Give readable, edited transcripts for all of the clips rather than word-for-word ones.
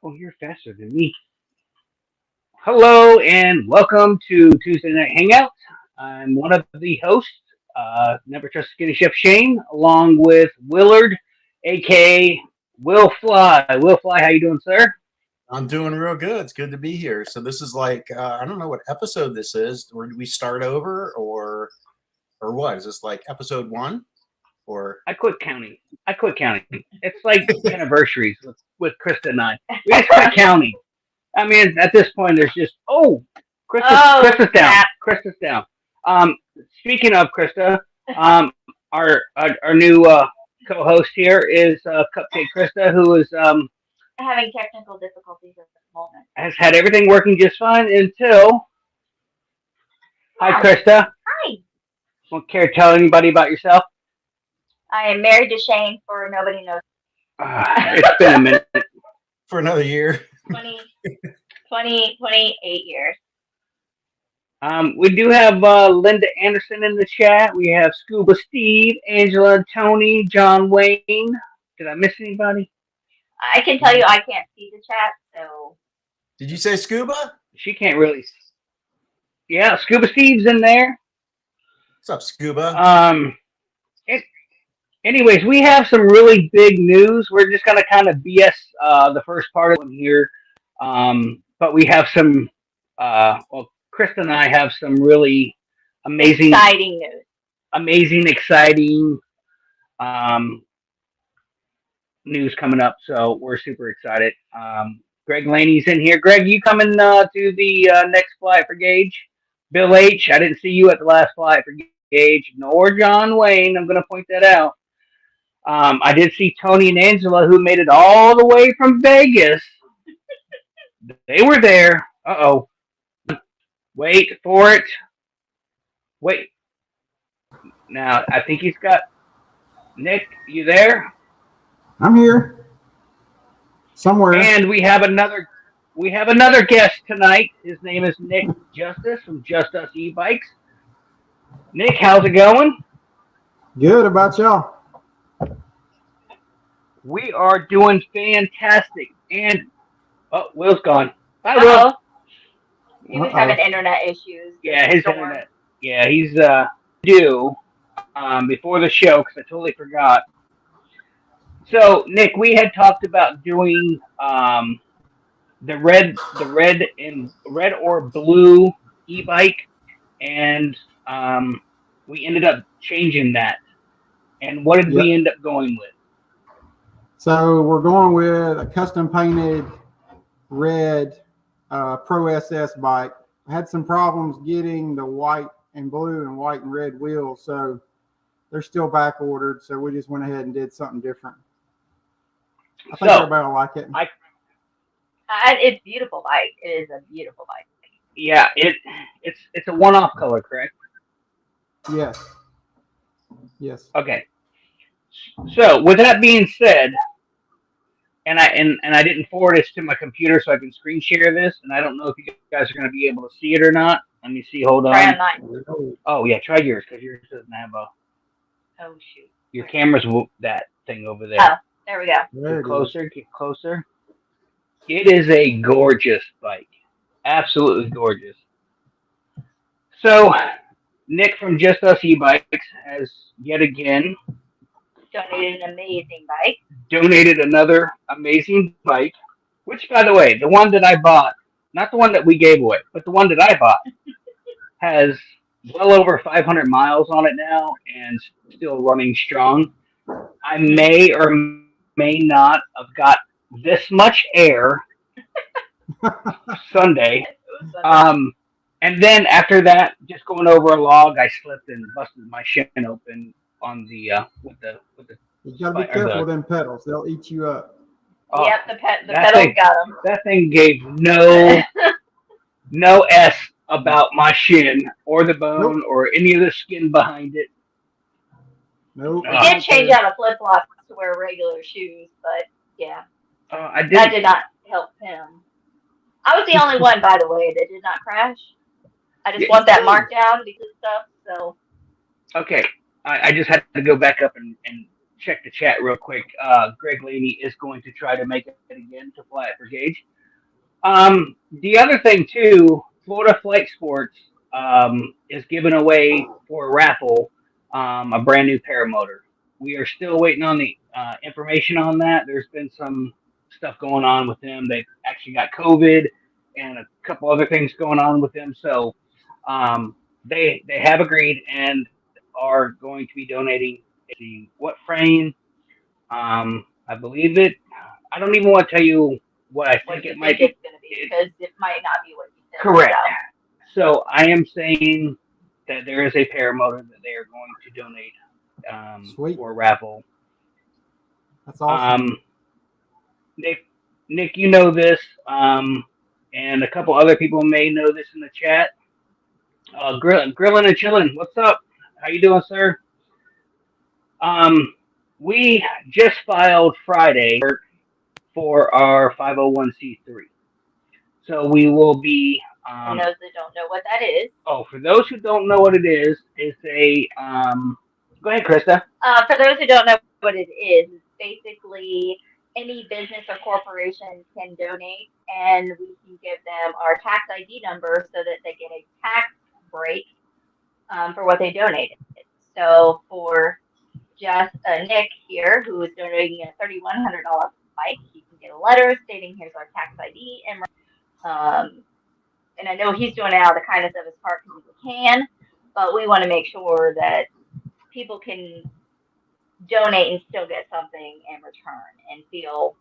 Oh, you're faster than me. Hello and welcome to Tuesday Night Hangout. I'm one of the hosts, Never Trust Skinny Chef Shane, along with Willard, aka Will Fly. Will Fly, how you doing, sir? I'm doing real good. It's good to be here. So this is like I don't know what episode this is. Or do we start over or what? Is this like episode one? Or I quit counting. I quit counting. It's like anniversaries with Krista and I. We just quit counting. I mean, at this point, there's just Krista's down. Crap. Krista's down. Speaking of Krista, our new co-host here is Cupcake Krista, who is Having technical difficulties at the moment. has had everything working just fine until. Hi, Hi. Krista. Hi. Won't care to tell anybody about yourself? I am married to Shane for nobody knows. It's been a minute. for another year? 28 years. We do have Linda Anderson in the chat. We have Scuba Steve, Angela, Tony, John Wayne. Did I miss anybody? I can tell you I can't see the chat, so Did you say scuba? She can't really. Yeah, Scuba Steve's in there. What's up, scuba? Anyways, we have some really big news. We're just gonna kind of BS the first part of it here, but we have some. Krista and I have some really amazing, exciting news. exciting news coming up. So we're super excited. Greg Laney's in here. Greg, you coming to the next flight for Gaige? Bill H, I didn't see you at the last flight for Gaige, nor John Wayne. I'm going to point that out. I did see Tony and Angela, who made it all the way from Vegas. They were there. Uh-oh. Wait for it. Wait. Now, I think he's got... Nick, you there? I'm here. Somewhere. And we have another guest tonight. His name is Nick Justice from Just Us E-Bikes. Nick, how's it going? Good about y'all. We are doing fantastic. And Will's gone. Bye, Will. Uh-oh. He was having internet issues. Yeah, his internet. Yeah, he's due before the show because I totally forgot. So, Nick, we had talked about doing the red or blue e-bike, and we ended up changing that. And what did we end up going with? So we're going with a custom painted red Pro SS bike. I had some problems getting the white and blue and white and red wheels, so they're still back ordered. So we just went ahead and did something different. I think everybody will like it. It's a beautiful bike. It is a beautiful bike. Yeah, it's a one-off color, correct? Yes. Yes. Okay. So with that being said, and I didn't forward this to my computer so I can screen share this, and I don't know if you guys are going to be able to see it or not. Let me see. Hold on. Try on mine. Oh yeah, try yours because yours doesn't have a. Oh shoot. Your camera's that thing over there. Oh, there we go. There Get closer. Get closer. It is a gorgeous bike. Absolutely gorgeous. So, Nick from Just Us E-Bikes has yet again Donated an amazing bike. donated another amazing bike, which, by the way, the one that I bought, not the one that we gave away, but the one that I bought, has well over 500 miles on it now and still running strong. I may or may not have got this much air Sunday. And then after that, just going over a log, I slipped and busted my shin open on the with the. You gotta be careful with them pedals; they'll eat you up. Yep, the pedals got them. That thing gave no S about my shin or the bone or any of the skin behind it. Nope. He did change out of flip flops to wear regular shoes, but yeah, that did not help him. I was the only one, by the way, that did not crash. I just want that marked down because of stuff. So okay, I just had to go back up and check the chat real quick. Greg Laney is going to try to make it again to fly it for Gage. The other thing too, Florida Flight Sports is giving away for a raffle a brand new paramotor. We are still waiting on the information on that. There's been some stuff going on with them. They've actually got COVID and a couple other things going on with them. So they have agreed and are going to be donating the what frame. I believe it. I don't even want to tell you what I think it might be. It's going to be because it might not be what you said. Correct. So I am saying that there is a paramotor that they are going to donate Sweet. for a raffle. That's awesome. Nick, you know this, and a couple other people may know this in the chat. Grillin' and chillin', what's up? How you doing, sir? We just filed Friday for our 501c3. So we will be. For those that don't know what that is. Oh, for those who don't know what it is, it's a. Go ahead, Christa. For those who don't know what it is, it's basically any business or corporation can donate, and we can give them our tax ID number so that they get a tax break for what they donated. So for just Nick here, who is donating a $3,100 bike, he can get a letter stating here's our tax ID, and I know he's doing it out of the kindness of his heart because he can, but we want to make sure that people can donate and still get something in return and feel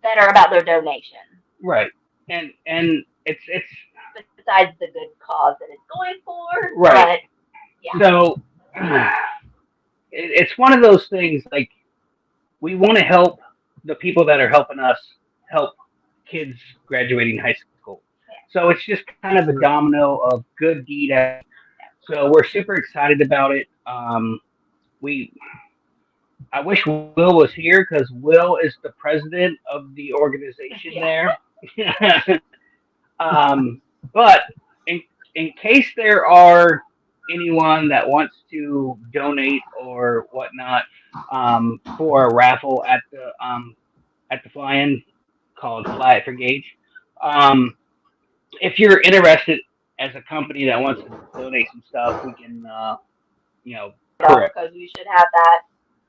better about their donation. Right, and it's besides the good cause that it's going for. Right. But, yeah. So it's one of those things. Like we want to help the people that are helping us help kids graduating high school. So it's just kind of a domino of good deed. So we're super excited about it. I wish Will was here because Will is the president of the organization there. But in case there are anyone that wants to donate or whatnot for a raffle at the fly-in called Fly It for Gage, if you're interested as a company that wants to donate some stuff, we can, because we should have that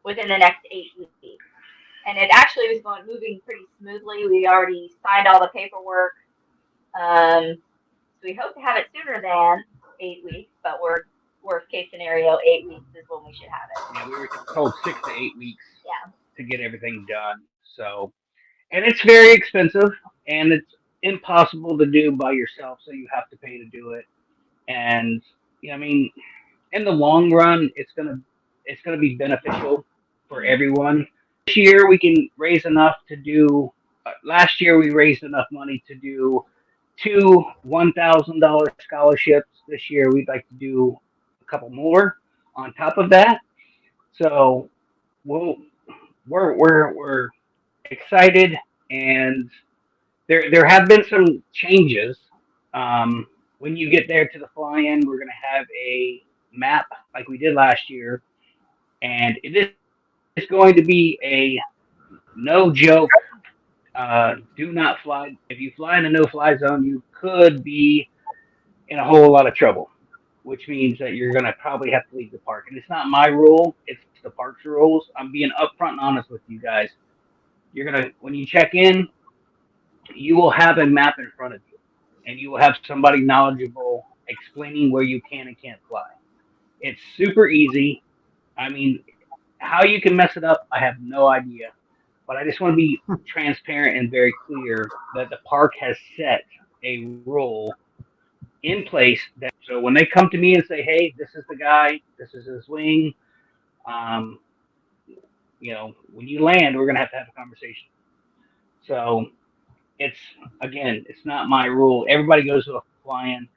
within the next 8 weeks. And it actually was moving pretty smoothly. We already signed all the paperwork. So we hope to have it sooner than 8 weeks, but worst case scenario, 8 weeks is when we should have it. Yeah, we were told 6 to 8 weeks to get everything done. So, and it's very expensive and it's impossible to do by yourself. So you have to pay to do it. And I mean, in the long run, it's gonna be beneficial for everyone. This year we can raise enough to do. Last year we raised enough money to do 2 $1,000 scholarships. This year we'd like to do a couple more on top of that. So we're excited, and there have been some changes. When you get there to the fly-in, we're gonna have a map like we did last year, and it is going to be a no joke. Do not fly. If you fly in a no-fly zone, you could be in a whole lot of trouble, which means that you're going to probably have to leave the park. And it's not my rule; it's the park's rules. I'm being upfront and honest with you guys. When you check in, you will have a map in front of you, and you will have somebody knowledgeable explaining where you can and can't fly. It's super easy. I mean, how you can mess it up, I have no idea. But I just want to be transparent and very clear that the park has set a rule in place that so when they come to me and say, "Hey, this is the guy, this is his wing," when you land, we're gonna have a conversation. So it's not my rule. Everybody goes to a fly-in.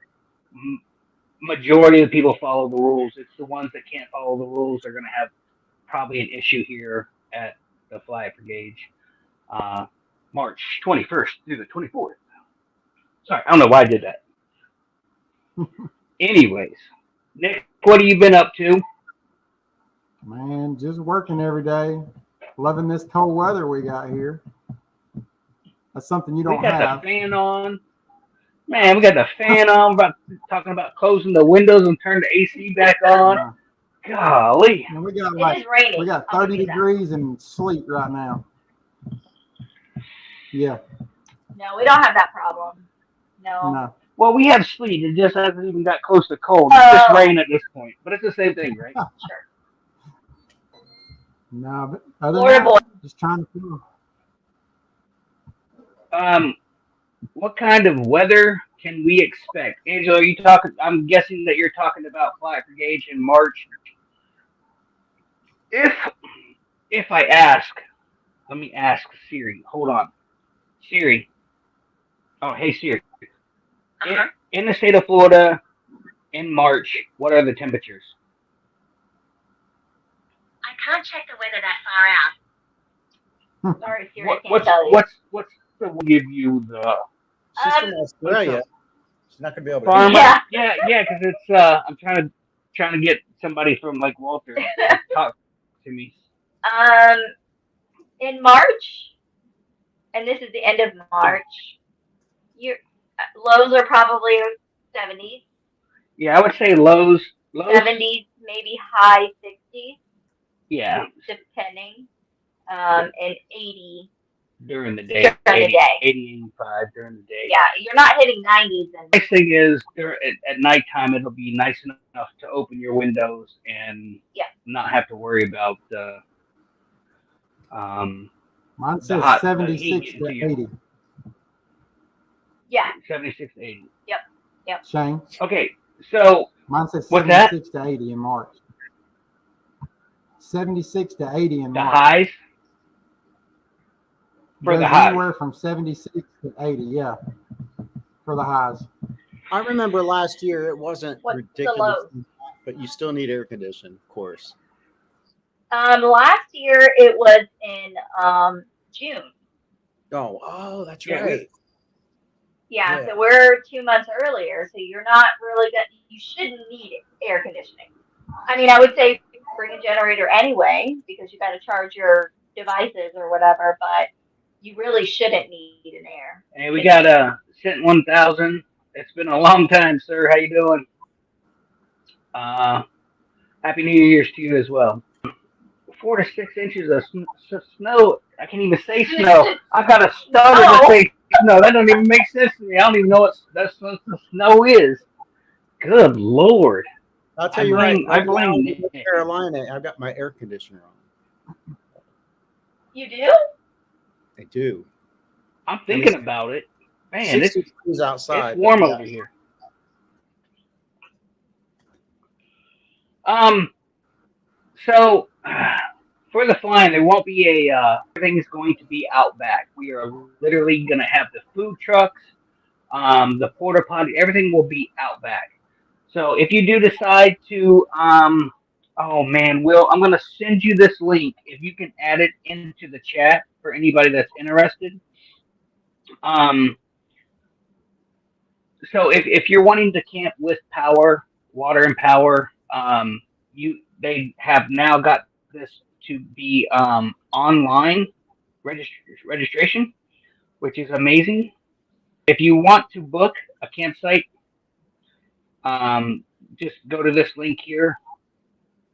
Majority of the people follow the rules. It's the ones that can't follow the rules are gonna have probably an issue here at the Fly It for Gage, March 21st through the 24th. Sorry, I don't know why I did that. Anyways, Nick, what have you been up to? Man, just working every day. Loving this cold weather we got here. That's something you We don't got have. the fan on. Man, we got the fan on. About talking about closing the windows and turn the AC back on. Uh, Golly. and we got It is raining. we got I'll 30 give you that. degrees and sleet right now. Yeah. No, we don't have that problem. No. No. Well, we have sleet. It just hasn't even got close to cold. It's just Oh. rain at this point. But it's the same thing, right? Sure. No, but other Florida than boy. that, just trying to feel. What kind of weather can we expect? Angela, are you talking? I'm guessing that you're talking about Fly for Gauge in March. If I ask, let me ask Siri. Hold on, Siri. Oh, hey Siri. In the state of Florida in March, what are the temperatures? I can't check the weather that far out. Sorry, Siri, What, I can't what's tell you. what's the will give you the She's from Australia. what's She's not going to be able to. farmer? Yeah. yeah, because it's I'm trying to get somebody from like Walter to talk to me. In March, and this is the end of March, your lows are probably 70s, Yeah, I would say lows. 70s, maybe high 60s, Yeah, depending, and 80 during the day. During the day. 80, 85 during the day. Yeah, you're not hitting 90s. And Next thing is at nighttime, it'll be nice enough to open your windows and Yeah. not have to worry about Mine the says hot 76 heat to into you. 80. Yeah, 76 to 80. Shane, Okay, so mine says What's that? 76 to 80 in March. 76 to 80 in the March. highs for Goes the highs. anywhere from 76 to 80, yeah, for the highs. I remember last year it wasn't What's the ridiculous, low? but you still need air conditioning, of course. last year it was in June. Oh, that's Yeah, right. Yeah, Yeah. so we're 2 months earlier, so you're not really good. You shouldn't need air conditioning. I mean, I would say bring a generator anyway because you got to charge your devices or whatever, but you really shouldn't need an air. Hey, we got Cent 1000. It's been a long time, sir. How you doing? Happy New Year's to you as well. 4 to 6 inches of snow. I can't even say snow. I got to stutter to say snow. That doesn't even make sense to me. I don't even know what the snow is. Good Lord. I'll tell you right. I right now blame in Nick. Carolina. I've got my air conditioner on. You do? I do. I'm thinking about it. Man, 60 degrees outside. it's warm but yeah. over here. So for the flying, there won't be everything's going to be out back. We are literally going to have the food trucks, the porta potty, everything will be out back. So if you do decide to, oh man, Will, I'm going to send you this link. If you can add it into the chat for anybody that's interested. So if you're wanting to camp with power, water and power, they have now got this to be online registration, which is amazing. If you want to book a campsite, just go to this link here,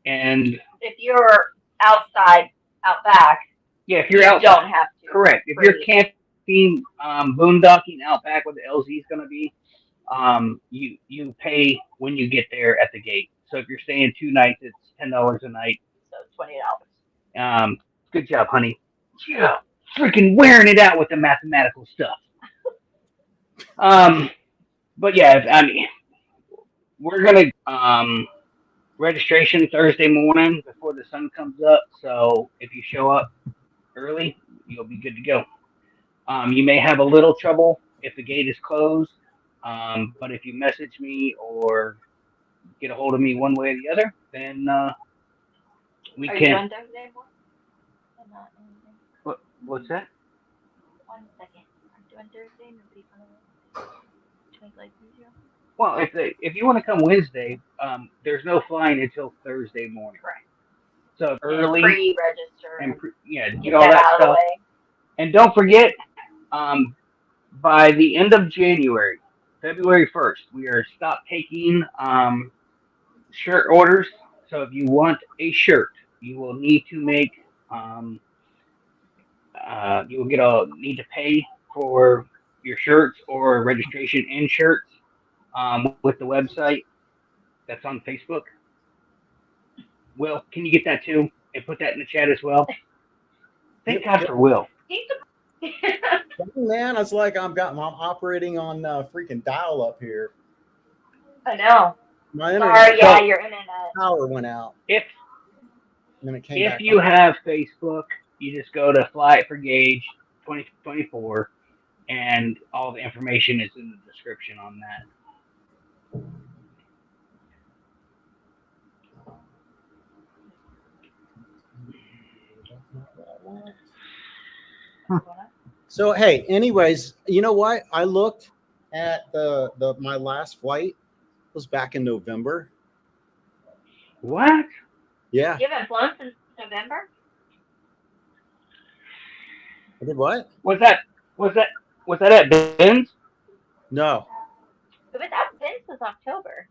and If you're outside, out back, yeah, if you you're out, don't have to. correct. If you're camping, boondocking out back where the LZ is going to be, you pay when you get there at the gate. So if you're staying 2 nights, it's $10 a night. So $20. Good job, honey. Yeah, freaking wearing it out with the mathematical stuff. But yeah, I mean, we're gonna registration Thursday morning before the sun comes up. So if you show up early, you'll be good to go. You may have a little trouble if the gate is closed, but if you message me or get a hold of me one way or the other, then we Are you can. doing Thursday morning? I'm not doing Thursday. What's that? 1 second. I'm doing Thursday. Nobody coming to make life easier. Well, if you want to come Wednesday, there's no flying until Thursday morning. Right. So early pre-register. and get Get all that that out of the stuff. way. And don't forget, by the end of January, February 1st, we are stop taking shirt orders. So if you want a shirt, you will need to make you will need to pay for your shirts or registration in shirts with the website that's on Facebook. Will, can you get that too and put that in the chat as well? Thank God for Will. Man, it's like I'm operating on freaking dial up here. I know. My Sorry, internet yeah, your internet. power went out. If And then it came back you on. have Facebook, you just go to Fly It for Gaige 2024, and all the information is in the description on that. So hey, anyways, you know what? I looked at the my last flight was back in November. What? Yeah. You haven't flown since November? I did what? Was that at Ben's? No. But that been since October.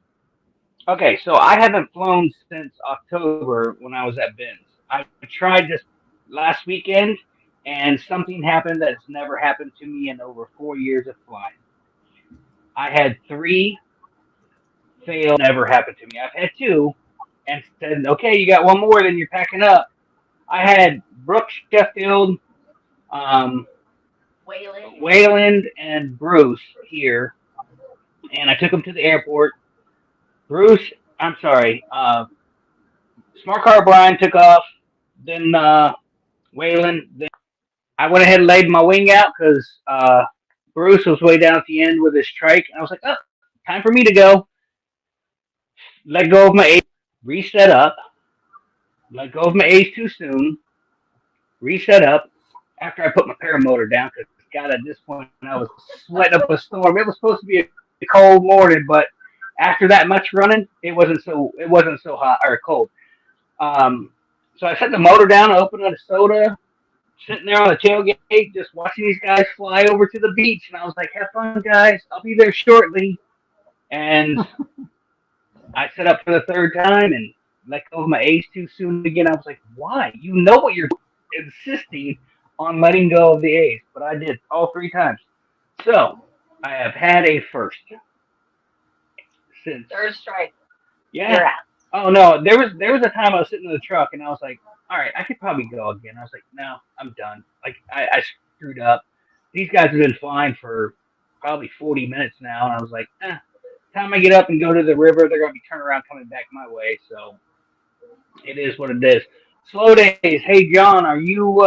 Okay, so I haven't flown since October when I was at Ben's. I tried this last weekend, and something happened that's never happened to me in over 4 years of flying. I had 3 fail, never happened to me. I've had 2, and said, okay, you got 1 more, then you're packing up. I had Brooke Sheffield, Wayland, and Bruce here, and I took them to the airport. Bruce, I'm sorry, Smart Car Brian took off, then Wayland. Then I went ahead and laid my wing out because Bruce was way down at the end with his trike. And I was like, oh, time for me to go. Let go of my A's, reset up. Let go of my A's too soon. Reset up after I put my paramotor down because, God, at this point, I was sweating up a storm. It was supposed to be a cold morning, but after that much running, it wasn't so hot or cold. So I set the motor down, I opened up a soda, sitting there on the tailgate, just watching these guys fly over to the beach. And I was like, have fun, guys. I'll be there shortly. And I set up for the 3rd time and let go of my A's too soon again. I was like, why? You know what you're insisting on letting go of the A's. But I did all 3 times. So I have had a first. Since 3rd strike. Yeah. You're out. Oh no, there was a time I was sitting in the truck and I was like, all right, I could probably go again. I was like, no, I'm done. Like I screwed up. These guys have been flying for probably 40 minutes now, and I was like, time I get up and go to the river, they're gonna be turning around coming back my way. So it is what it is. Slow days. Hey John, are you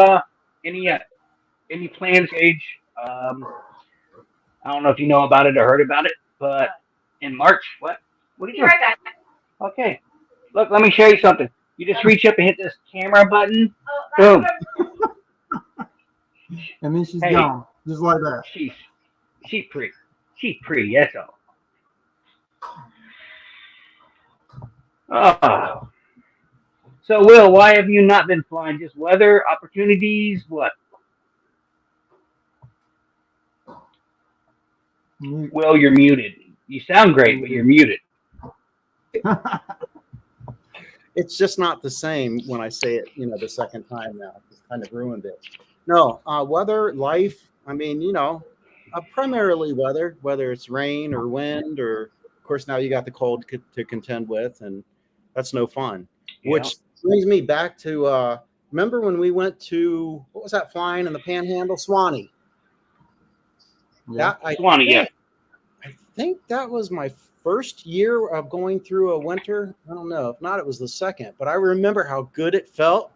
any plans, Gaige? I don't know if you know about it or heard about it, but in March, what are you doing? Right back. Okay. Look, let me show you something. You just reach up and hit this camera button. Oh, Boom. And then she's Hey. gone, just like that. She's pretty. She's pretty, that's all. Oh. So, Will, why have you not been flying? Just weather, opportunities, what? Mute. Will, you're muted. You sound great, but you're muted. It's just not the same when I say it, the second time now. It's kind of ruined it. No, weather, life. I mean, primarily weather, whether it's rain or wind, or of course now you got the cold to contend with, and that's no fun. Yeah. Which brings me back to remember when we went to what was that flying in the Panhandle, Swanee? Yeah. Swanee, yeah. I think that was my first year of going through a winter. I don't know. If not, it was the second. But I remember how good it felt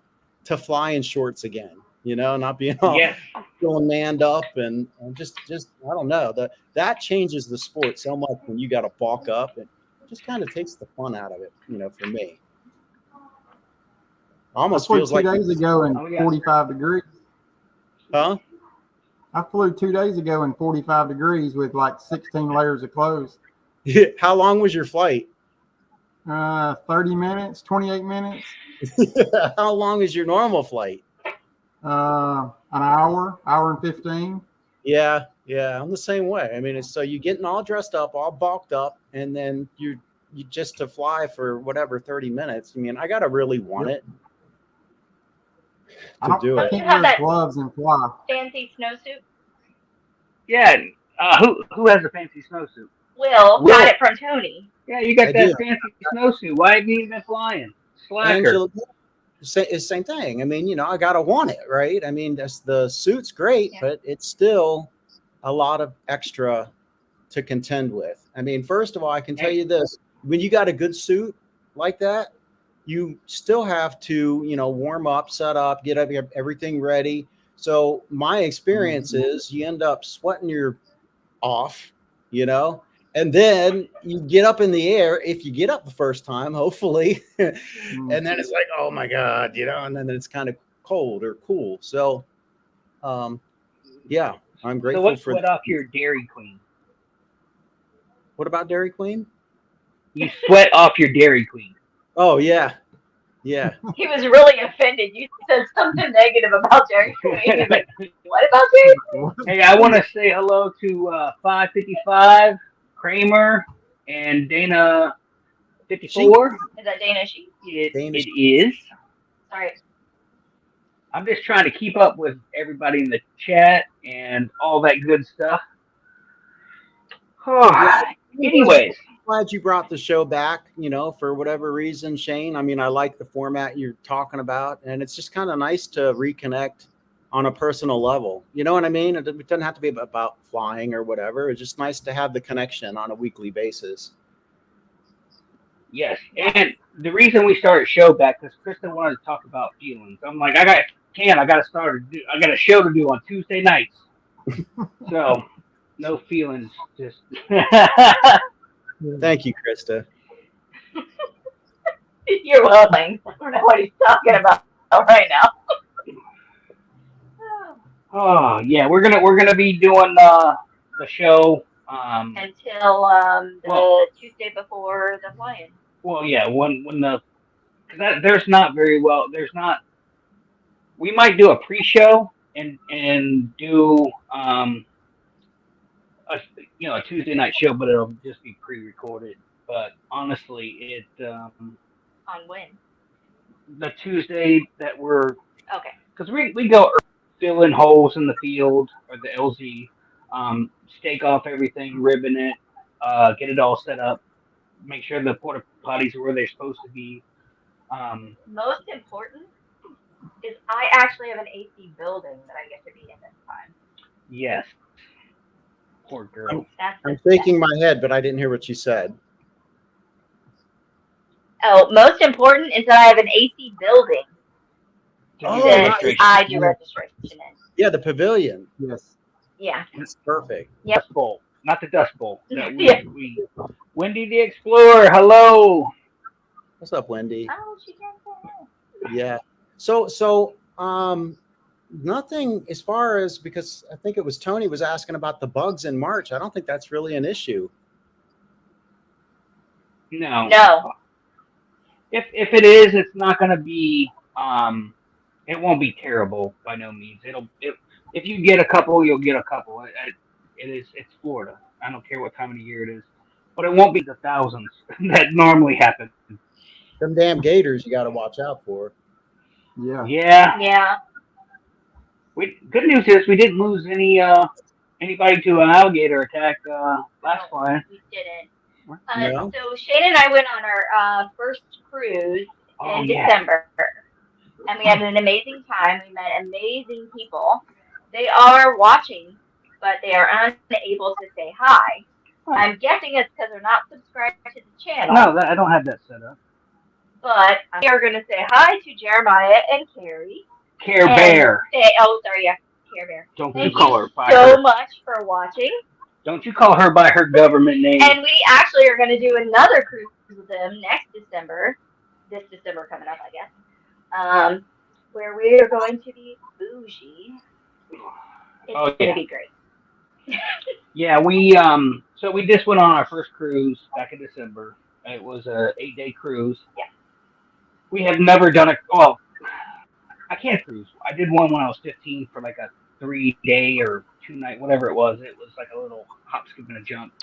to fly in shorts again. Not being all feeling manned up and just I don't know. That changes the sport so much when you got to bulk up. It just kind of takes the fun out of it. For me, almost feels like 2 days ago in 45 degrees. Huh? I flew 2 days ago in 45 degrees with like 16 layers of clothes. How long was your flight? 30 minutes, 28 minutes. How long is your normal flight? An hour and 15. Yeah, I'm the same way. I mean, it's so you getting all dressed up, all bulked up, and then you just to fly for whatever 30 minutes. I mean, I gotta really want it to do I it. You can't have wear that- gloves and fly. Fancy snowsuit. Yeah. Who has a fancy snowsuit? Will Will. got it from Tony. Yeah, you got I that do. fancy snowsuit. Why have you even been flying? Slacker. Angela, same thing. I mean, I gotta want it, right? I mean, the suit's great, Yeah. but it's still a lot of extra to contend with. I mean, first of all, I can tell you this: when you got a good suit like that, you still have to, warm up, set up, get everything ready. So my experience is you end up sweating your off, and then you get up in the air if you get up the first time, hopefully, and then it's like, oh my God, and then it's kind of cold or cool. So, yeah, I'm So grateful what for sweat off your Dairy Queen? What about Dairy Queen? You sweat off your Dairy Queen. Oh yeah. He was really offended. You said something negative about Dairy Queen. He's like, what about Dairy Queen? Hey, I want to say hello to 555, Kramer, and Dana 54. Is that Dana Sheep? It is. Sorry. I'm just trying to keep up with everybody in the chat and all that good stuff. Oh, anyways. Glad you brought the show back, for whatever reason, Shane. I mean, I like the format you're talking about, and it's just kind of nice to reconnect on a personal level. You know what I mean? It doesn't have to be about flying or whatever. It's just nice to have the connection on a weekly basis. Yes, and the reason we started show back because Christa wanted to talk about feelings. I'm like, I got a show to do on Tuesday nights. So, no feelings, just. Thank you, Christa. You're welcome. I don't know what he's talking about right now. Oh yeah, we're gonna be doing the show. Until the Tuesday before the fly-in. Well, yeah, when there's not. We might do a pre-show and do a Tuesday night show, but it'll just be pre-recorded. But honestly, On when? the Tuesday that we're Okay. because we go fill in holes in the field or the LZ, stake off everything, ribbon it, get it all set up, make sure the porta potties are where they're supposed to be. Most important is I actually have an AC building that I get to be in this time. Yes. Poor girl. I'm shaking my head, but I didn't hear what you said. Oh, most important is that I have an AC building that I do registration in. Yeah, the pavilion. Yes. Yeah. That's perfect. Yep. Dust Bowl, not the Dust Bowl. Yeah. Wendy the Explorer, hello. What's up, Wendy? Oh, she can say Yeah. So nothing as far as, because I think it was Tony was asking about the bugs in March. I don't think that's really an issue. No. No. If it is, it's not going to be. It won't be terrible by no means. If you get a couple, you'll get a couple. It's Florida. I don't care what time of the year it is, but it won't be the thousands that normally happen. Them damn gators you got to watch out for. Yeah. Yeah. Yeah. Good news is we didn't lose anybody to an alligator attack last fly. We didn't. No? So Shane and I went on our first cruise in December, and we had an amazing time. We met amazing people. They are watching, but they are unable to say hi. I'm guessing it's because they're not subscribed to the channel. No, I don't have that set up. But we are going to say hi to Jeremiah and Carrie. Care Bear. Care Bear. Don't Thank you call her by so her. much for watching. Don't you call her by her government name. And we actually are going to do another cruise with them next December. This December coming up, I guess. Where we are going to be bougie. It's going to be great. Yeah, we just went on our first cruise back in December. It was a 8-day cruise. Yeah. we have never done a. Well, I can't cruise. I did one when I was 15 for like a 3 day or 2 night, whatever it was. It was like a little hop, skip, and a jump.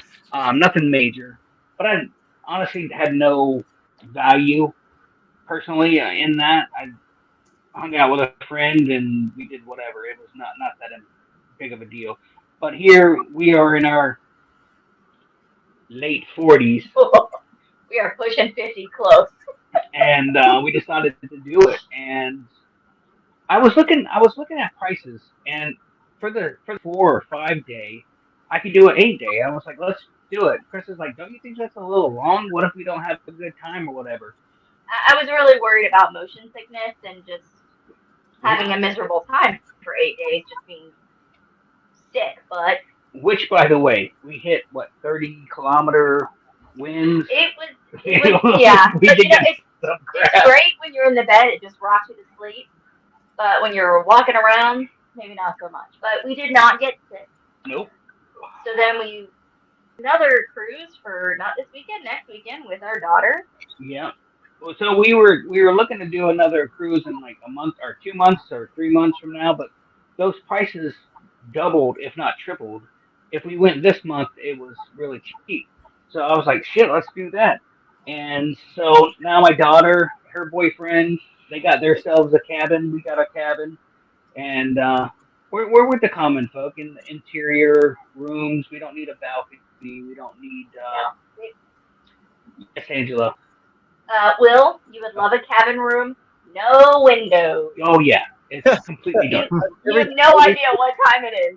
Nothing major, but I honestly had no value personally in that. I hung out with a friend and we did whatever. It was not that big of a deal. But here we are in our late 40s, We are pushing 50 close. and we decided to do it. And I was looking at prices, and for the 4 or 5 day, I could do an 8 day. I was like, let's do it. Chris is like, don't you think that's a little long? What if we don't have a good time or whatever? I was really worried about motion sickness and just having a miserable time for 8 days, just being sick. But Which, by the way, we hit what 30-kilometer winds. it was yeah. we But did you know, get some it's crap. great when you're in the bed; it just rocks you to sleep. But when you're walking around, maybe not so much. But we did not get sick. Nope. So then we another cruise for not this weekend, next weekend with our daughter. Yeah. Well, so we were looking to do another cruise in like a month or 2 months or 3 months from now, but those prices doubled, if not tripled. If we went this month, it was really cheap. So I was like, shit, let's do that. And so now my daughter, her boyfriend, they got themselves a cabin. We got a cabin, and we're with the common folk in the interior rooms. We don't need a balcony. We don't need. Yes, Angela. Will, you would love a cabin room, no windows. Oh yeah, it's completely dark. You have no idea what time it is.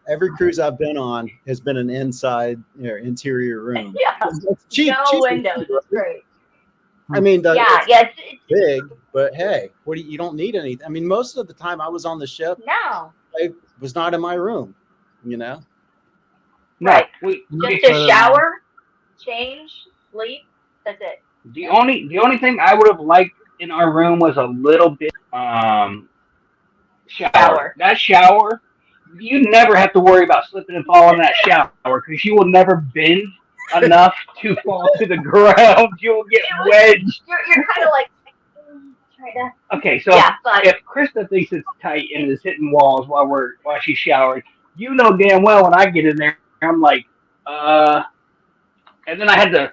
Every cruise I've been on has been an inside or interior room. Yeah, It's cheap. no cheap. windows. It's great. I mean, It's big, but hey, you don't need anything. I mean, most of the time I was on the ship, no. I was not in my room, you know? Right. We, Just a shower, change, sleep. That's it. the only thing I would have liked in our room was a little bit shower. That shower, you never have to worry about slipping and falling in that shower because you will never bend enough to fall to the ground. You'll get wedged. You're kind of like trying to. Okay, so Yeah, but if Christa thinks it's tight and is hitting walls while she's showering, you know damn well when I get in there, I'm like, and then I had to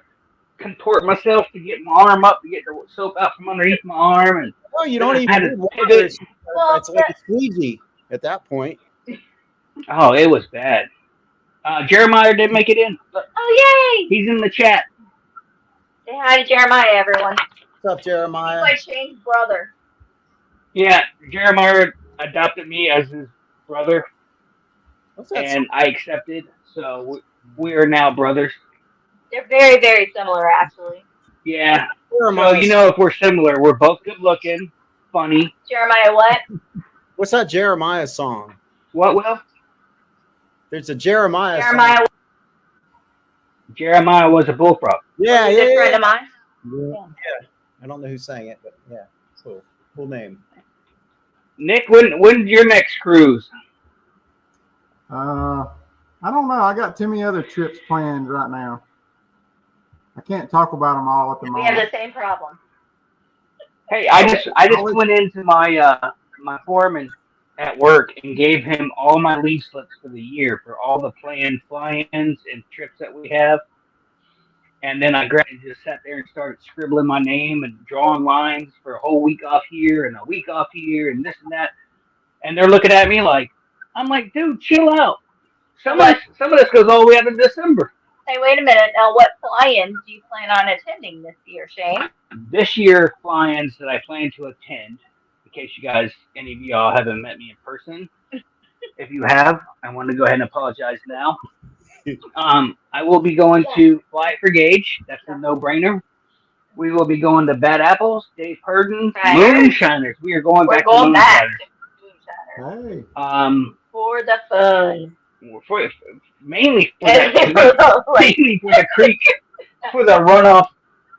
contort myself to get my arm up to get the soap out from underneath my arm, and Oh, you don't I even had to need water. pivot. It's like a squeegee at that point. Oh, it was bad. Jeremiah didn't make it in. oh yay! He's in the chat. Say hi to Jeremiah, everyone. What's up, He's Jeremiah? my Shane's brother. Yeah, Jeremiah adopted me as his brother, What's that? and I accepted. So we are now brothers. They're very, very similar, actually. Yeah. So Jeremiah. you know, if we're similar, we're both good looking, funny. Jeremiah, what? What's that Jeremiah song? What, Will? There's a Jeremiah Jeremiah, song. Jeremiah was a bullfrog. Yeah, was a good friend of mine. Yeah. I don't know who sang it, but yeah, cool name. Nick, when's your next cruise? I don't know. I got too many other trips planned right now. I can't talk about them all at the We have moment. the same problem. Hey, I just went into my my foreman at work and gave him all my leave slips for the year for all the planned fly-ins and trips that we have. And then I grabbed and just sat there and started scribbling my name and drawing lines for a whole week off here and a week off here and this and that. And they're looking at me like, I'm like, dude, chill out. Some of this goes all the way up to December. Hey, wait a minute. Now, what fly-ins do you plan on attending this year, Shane? This year, fly-ins that I plan to attend, in case you guys, any of y'all haven't met me in person. If you have, I want to go ahead and apologize now. I will be going to Fly for Gaige. That's a no-brainer. We will be going to Bad Apples, Dave Purden's, Right. Moonshiners. We are going We're back going to back Moonshiners. to Moonshiner. Hey, For the fun. Mainly for Like, the creek, for the runoff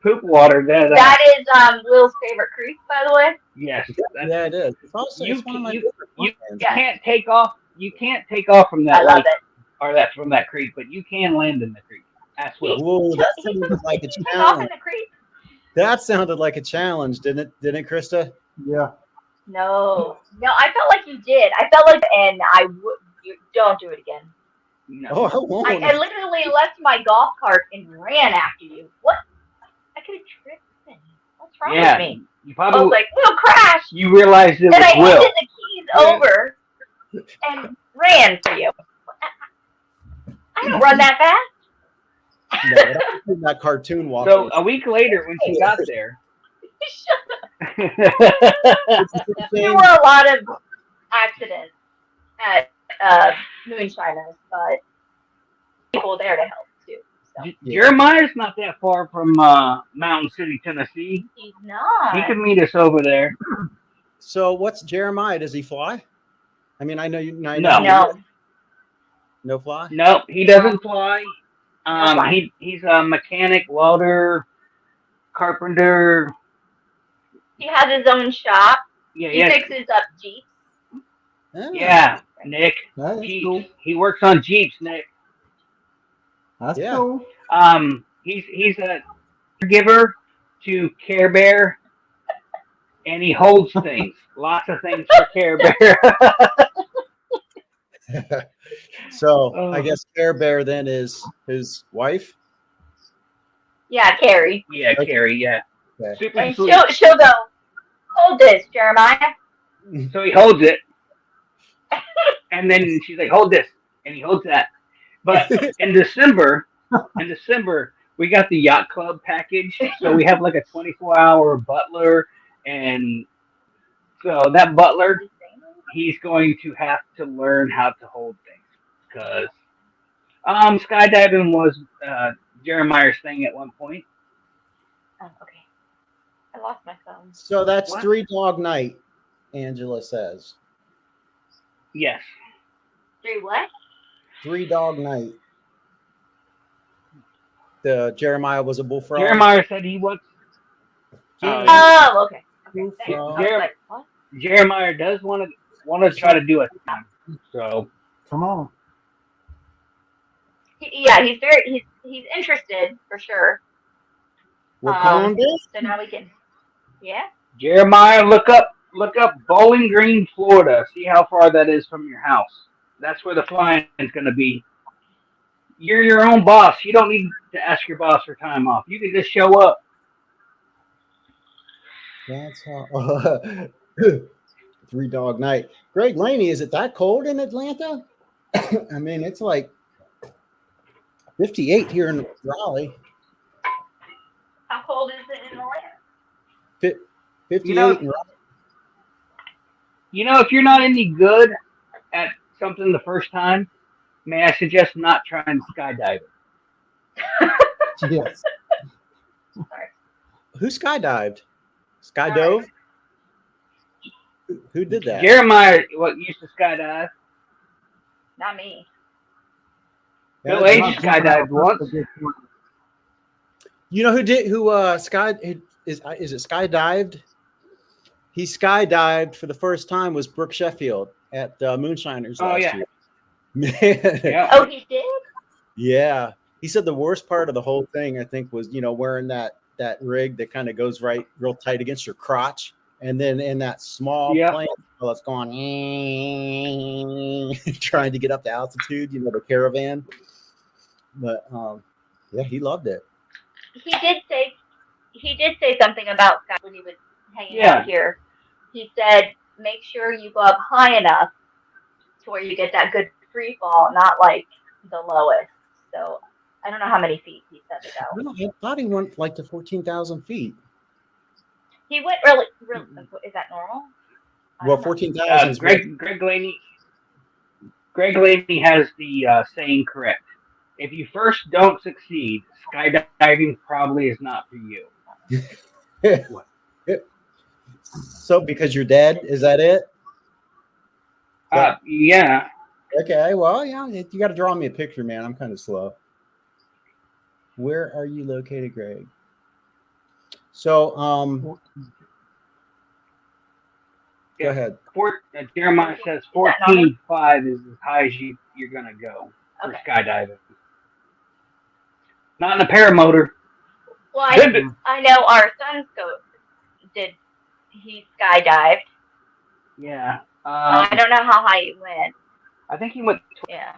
poop water. that is Will's favorite creek, by the way. Yes. Yeah, it is. It's also You- it's one of my you- favorite You plans. can't take off. You can't take off from that I love lake it. or that from that creek, but you can land in the creek. Ask Will. Whoa, that seems like a Take off in challenge. the creek. That sounded like a challenge, didn't it, Christa? Yeah. No, I felt like you did. I felt like, and I would. You don't do it again. No. Oh, I won't. I literally left my golf cart and ran after you. What? I could have tripped then. What's wrong with me? You I probably was like, we'll crash. you realized it And was I Will. handed the keys over and ran for you. I don't run that fast. No, that's in that cartoon walk. So a week later, when she got there, There were a lot of accidents at Moonshiners, but people there to help too. So. Jeremiah's not that far from Mountain City, Tennessee. He's not. He could meet us over there. So what's Jeremiah? Does he fly? I mean, I know you. No. No fly. No, he doesn't fly. No fly. He's a mechanic, welder, carpenter. He has his own shop. Yeah, He fixes up Jeeps. Oh. Yeah, Nick. That is Jeeps. cool. He works on Jeeps, Nick. That's Yeah. cool. He's a giver to Care Bear, and he holds things. Lots of things for Care Bear. So I guess Care Bear then is his wife. Yeah, Carrie. Yeah, Carrie. Yeah. Okay. Super And sweet. she'll go, hold this, Jeremiah. So he holds it, and then she's like, "Hold this," and he holds that. But in December, we got the yacht club package, so we have like a 24-hour butler, and so that butler, he's going to have to learn how to hold things because skydiving was Jeremiah's thing at one point. Oh, okay. I lost my phone. So that's What? 3 dog night, Angela says. Yes. 3 what? 3 dog night. The Jeremiah was a bullfrog. Jeremiah said he was. Oh, okay. Okay. Thanks. I was like, what? Jeremiah does want to try to do it. So Come on. Yeah, he's interested for sure. We're calling this. So now we can. Yeah. Jeremiah, look up Bowling Green, Florida. See how far that is from your house. That's where the flying is going to be. You're your own boss. You don't need to ask your boss for time off. You can just show up. That's how. 3 dog night. Greg Laney, is it that cold in Atlanta? I mean, it's like 58 here in Raleigh. How cold is it in Atlanta? 58 You know- in Raleigh. You know, if you're not any good at something the first time, may I suggest not trying skydiving? Yes. Who skydived? Skydove? Who did that? Jeremiah, used to skydive. Not me. Yeah, Bill H skydived once. You know who did? Is it skydived? He skydived for the first time was Brooke Sheffield at Moonshiners last year. Man. Yeah. Oh, he did? Yeah. He said the worst part of the whole thing, I think, was wearing that rig that kind of goes right real tight against your crotch, and then in that small plane, it's going trying to get up to altitude. The caravan. But yeah, he loved it. He did say something about Scott when he was hanging out here. He said, make sure you go up high enough to where you get that good free fall, not like the lowest. So I don't know how many feet he said it out. I thought he went like to 14,000 feet. He went really, is that normal? Well, 14,000. Greg Laney has the saying correct. If you first don't succeed, skydiving probably is not for you. So because you're dead, is that it? Yeah. Okay, well, yeah, you got to draw me a picture, man. I'm kind of slow. Where are you located, Greg? So, go ahead. Jeremiah says 14.5 is as high as you're going to go for skydiving. Not in a paramotor. Well, Good. I know our son he skydived. Yeah. I don't know how high he went. I think he went, Yeah,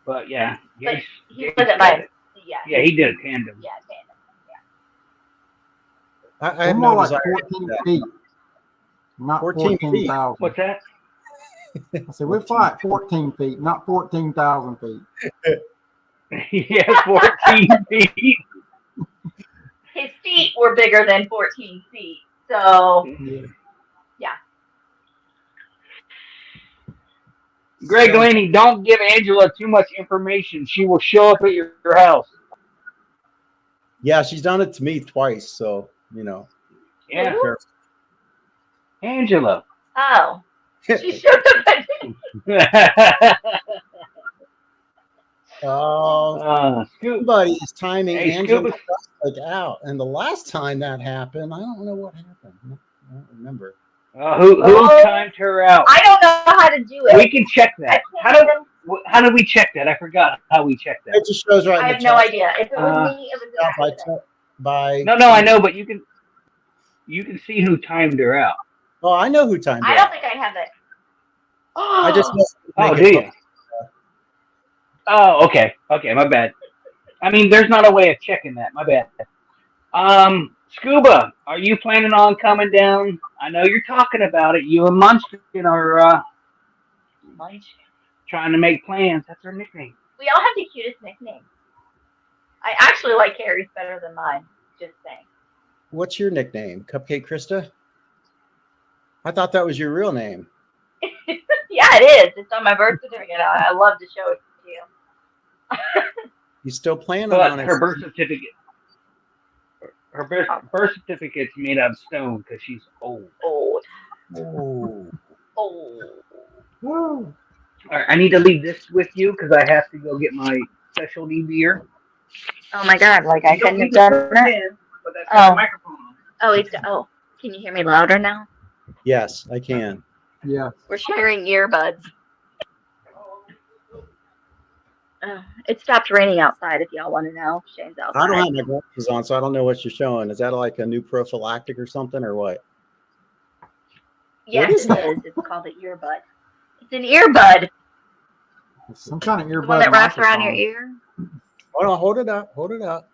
but yeah, but Gage, he Gage wasn't got by. it. Yeah, Yeah, he did a tandem. yeah, tandem. I We're have more no like desire. 14 feet, not 14 feet. 14,000. What's that? I said, we're fly at 14 feet, not 14,000 feet. Yeah, 14 feet. His feet were bigger than 14 feet. So, yeah. Greg Laney, don't give Angela too much information. She will show up at your house. Yeah, she's done it to me twice, so Yeah, Who? Angela. Oh, she should have been. Oh, Scoop. somebody is timing Hey, Angela Scoop. out, and the last time that happened, I don't know what happened. I don't remember. Who timed her out? I don't know how to do it. We can check that. How do we check that? I forgot how we check that. It just shows right. I in have the no chat. idea. If it was me, it was an accident. By No, I know, but you can see who timed her out. Oh, I know who timed it. I don't think I have it. I just Oh, do you? Oh, okay, my bad. I mean, there's not a way of checking that. My bad. Scuba, are you planning on coming down? I know you're talking about it. You and Munchkin are trying to make plans. That's her nickname. We all have the cutest nicknames. I actually like Carrie's better than mine. Just saying. What's your nickname? Cupcake Christa? I thought that was your real name. Yeah, it is. It's on my birth certificate. I love to show it to you. You still planning But on it? her birth certificate. Her birth certificate's made out of stone because she's old. Old. Oh. Old. Woo. All right, I need to leave this with you because I have to go get my specialty beer. Oh my God! Like I couldn't have done that. Oh, can you hear me louder now? Yes, I can. Yeah. We're sharing earbuds. It stopped raining outside. If y'all want to know, Shane's outside. I don't have my glasses on, so I don't know what you're showing. Is that like a new prophylactic or something, or what? Yes, What is it is. It's called an earbud. It's an earbud. It's some kind of earbud. The one that wraps around your microphone. ear. Hold on, hold it up, hold it up.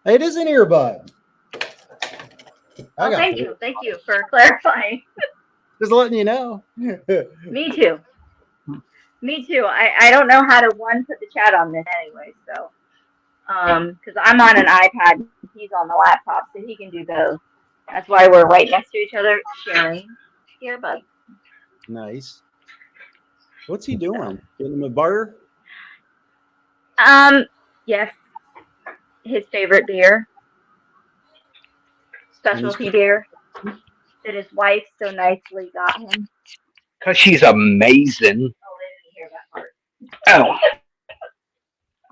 It is an earbud. Oh, thank you for clarifying. Just letting you know. Me too. Me too. I don't know how to put the chat on this anyway, so because I'm on an iPad and he's on the laptop, so he can do both. That's why we're right next to each other sharing earbuds. Nice. What's he doing? Getting him a butter? Yes. His favorite beer. Specialty beer that his wife so nicely got him. Because she's amazing. Oh, they didn't hear that part. Oh.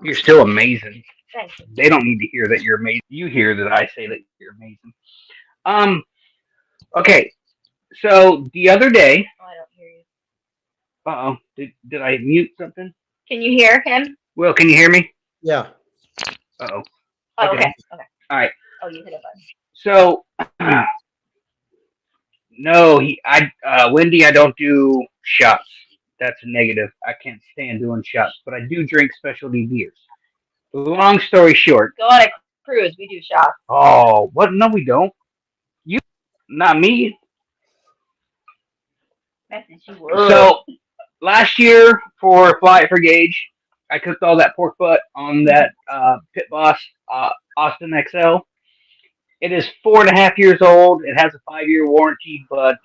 You're still amazing. Thank you. They don't need to hear that you're amazing. You hear that I say that you're amazing. Okay. So the other day. Oh, I don't hear you. Uh-oh. Did I mute something? Can you hear him? Will, can you hear me? Yeah. Oh, Okay. okay. All right. Oh, you hit a button. So, no, Wendy, I don't do shots. That's a negative. I can't stand doing shots, but I do drink specialty beers. Long story short. Go on a cruise. We do shots. Oh, what? No, we don't. You, not me. Message you. So, last year for Fly for Gaige, I cooked all that pork butt on that Pit Boss Austin XL. It is 4.5 years old. It has a 5-year warranty, but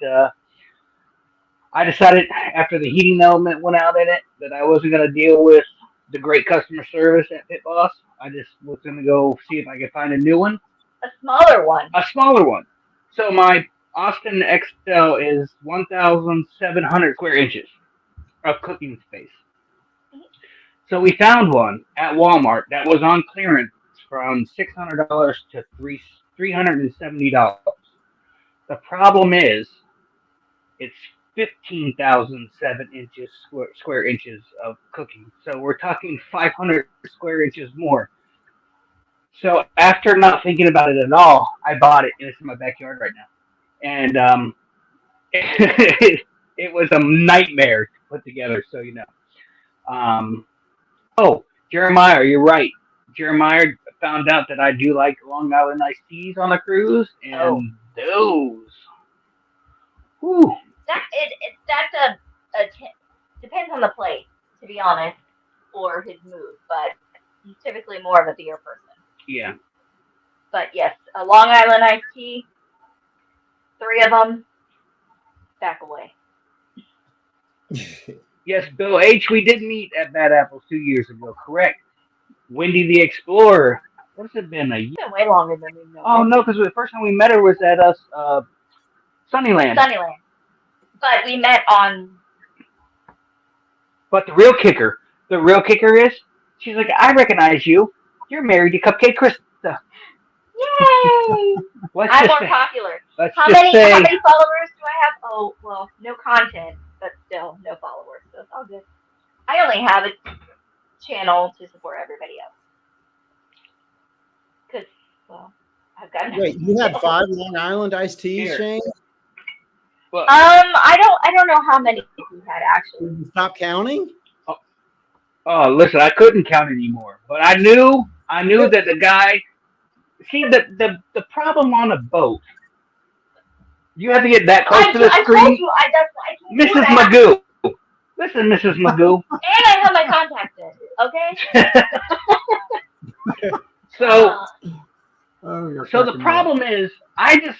I decided after the heating element went out in it that I wasn't going to deal with the great customer service at Pit Boss. I just was going to go see if I could find a new one. A smaller one. A smaller one. So my Austin XL is 1,700 square inches of cooking space. So we found one at Walmart that was on clearance from $600 to $370. The problem is it's 15,007 square inches of cooking. So we're talking 500 square inches more. So after not thinking about it at all, I bought it and it's in my backyard right now. And it was a nightmare to put together. So Um, oh, Jeremiah, you're right. Jeremiah found out that I do like Long Island iced teas on the cruise, Oh, and those. Whew, depends on the place, to be honest, or his mood. But he's typically more of a beer person. yeah. But yes, a Long Island iced tea, 3 of them, back away. Yes, Bill H. We did meet at Bad Apples 2 years ago. Correct. Wendy the Explorer. What's it been? A year? It's been way longer than we've known. Oh no, because the first time we met her was at us Sunnyland. Sunnyland. But we met on. But the real kicker is, she's like, I recognize you. You're married to Cupcake Christa. Yay! I'm more popular. How many followers do I have? Oh, well, no content, but still no followers, so it's all good. I only have a channel to support everybody else. Because, well, I've got nothing. Wait, you had 5 Long Island iced teas, Here. Shane? Well, I don't know how many we had actually. Did you stop counting? oh, listen, I couldn't count anymore, but I knew that the guy. See, the problem on a boat, you have to get that close to the screen. I told you, Mrs. Magoo. Listen, Mrs. Magoo. And I have my contacts in, okay? So you're the cracking me problem is, I just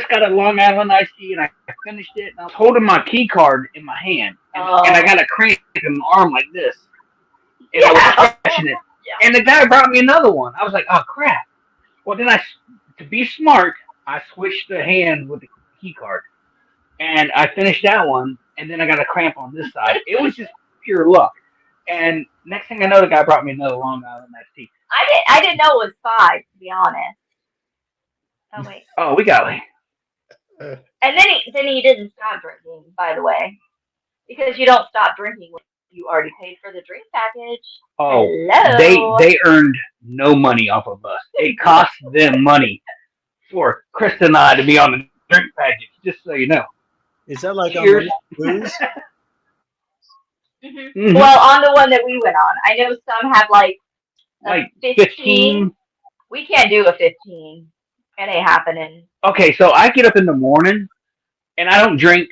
got a Long Island iced tea and I finished it and I was holding my key card in my hand and I got a cramp in my arm like this and I was scratching it. Yeah. And the guy brought me another one. I was like, oh crap. Well, then to be smart, I switched the hand with the key card and I finished that one and then I got a cramp on this side. It was just pure luck. And next thing I know, the guy brought me another Long Island iced tea. I didn't know it was 5, to be honest. Oh wait. Oh, we got like. And then he didn't stop drinking, by the way, because you don't stop drinking when you already paid for the drink package. Oh, hello. they earned no money off of us. It cost them money for Christa and I to be on the drink package. Just so you know. Is that like Cheers. on booze? Mm-hmm. Well, on the one that we went on, I know some have like 15. We can't do a 15. It ain't happening. Okay, so I get up in the morning and I don't drink.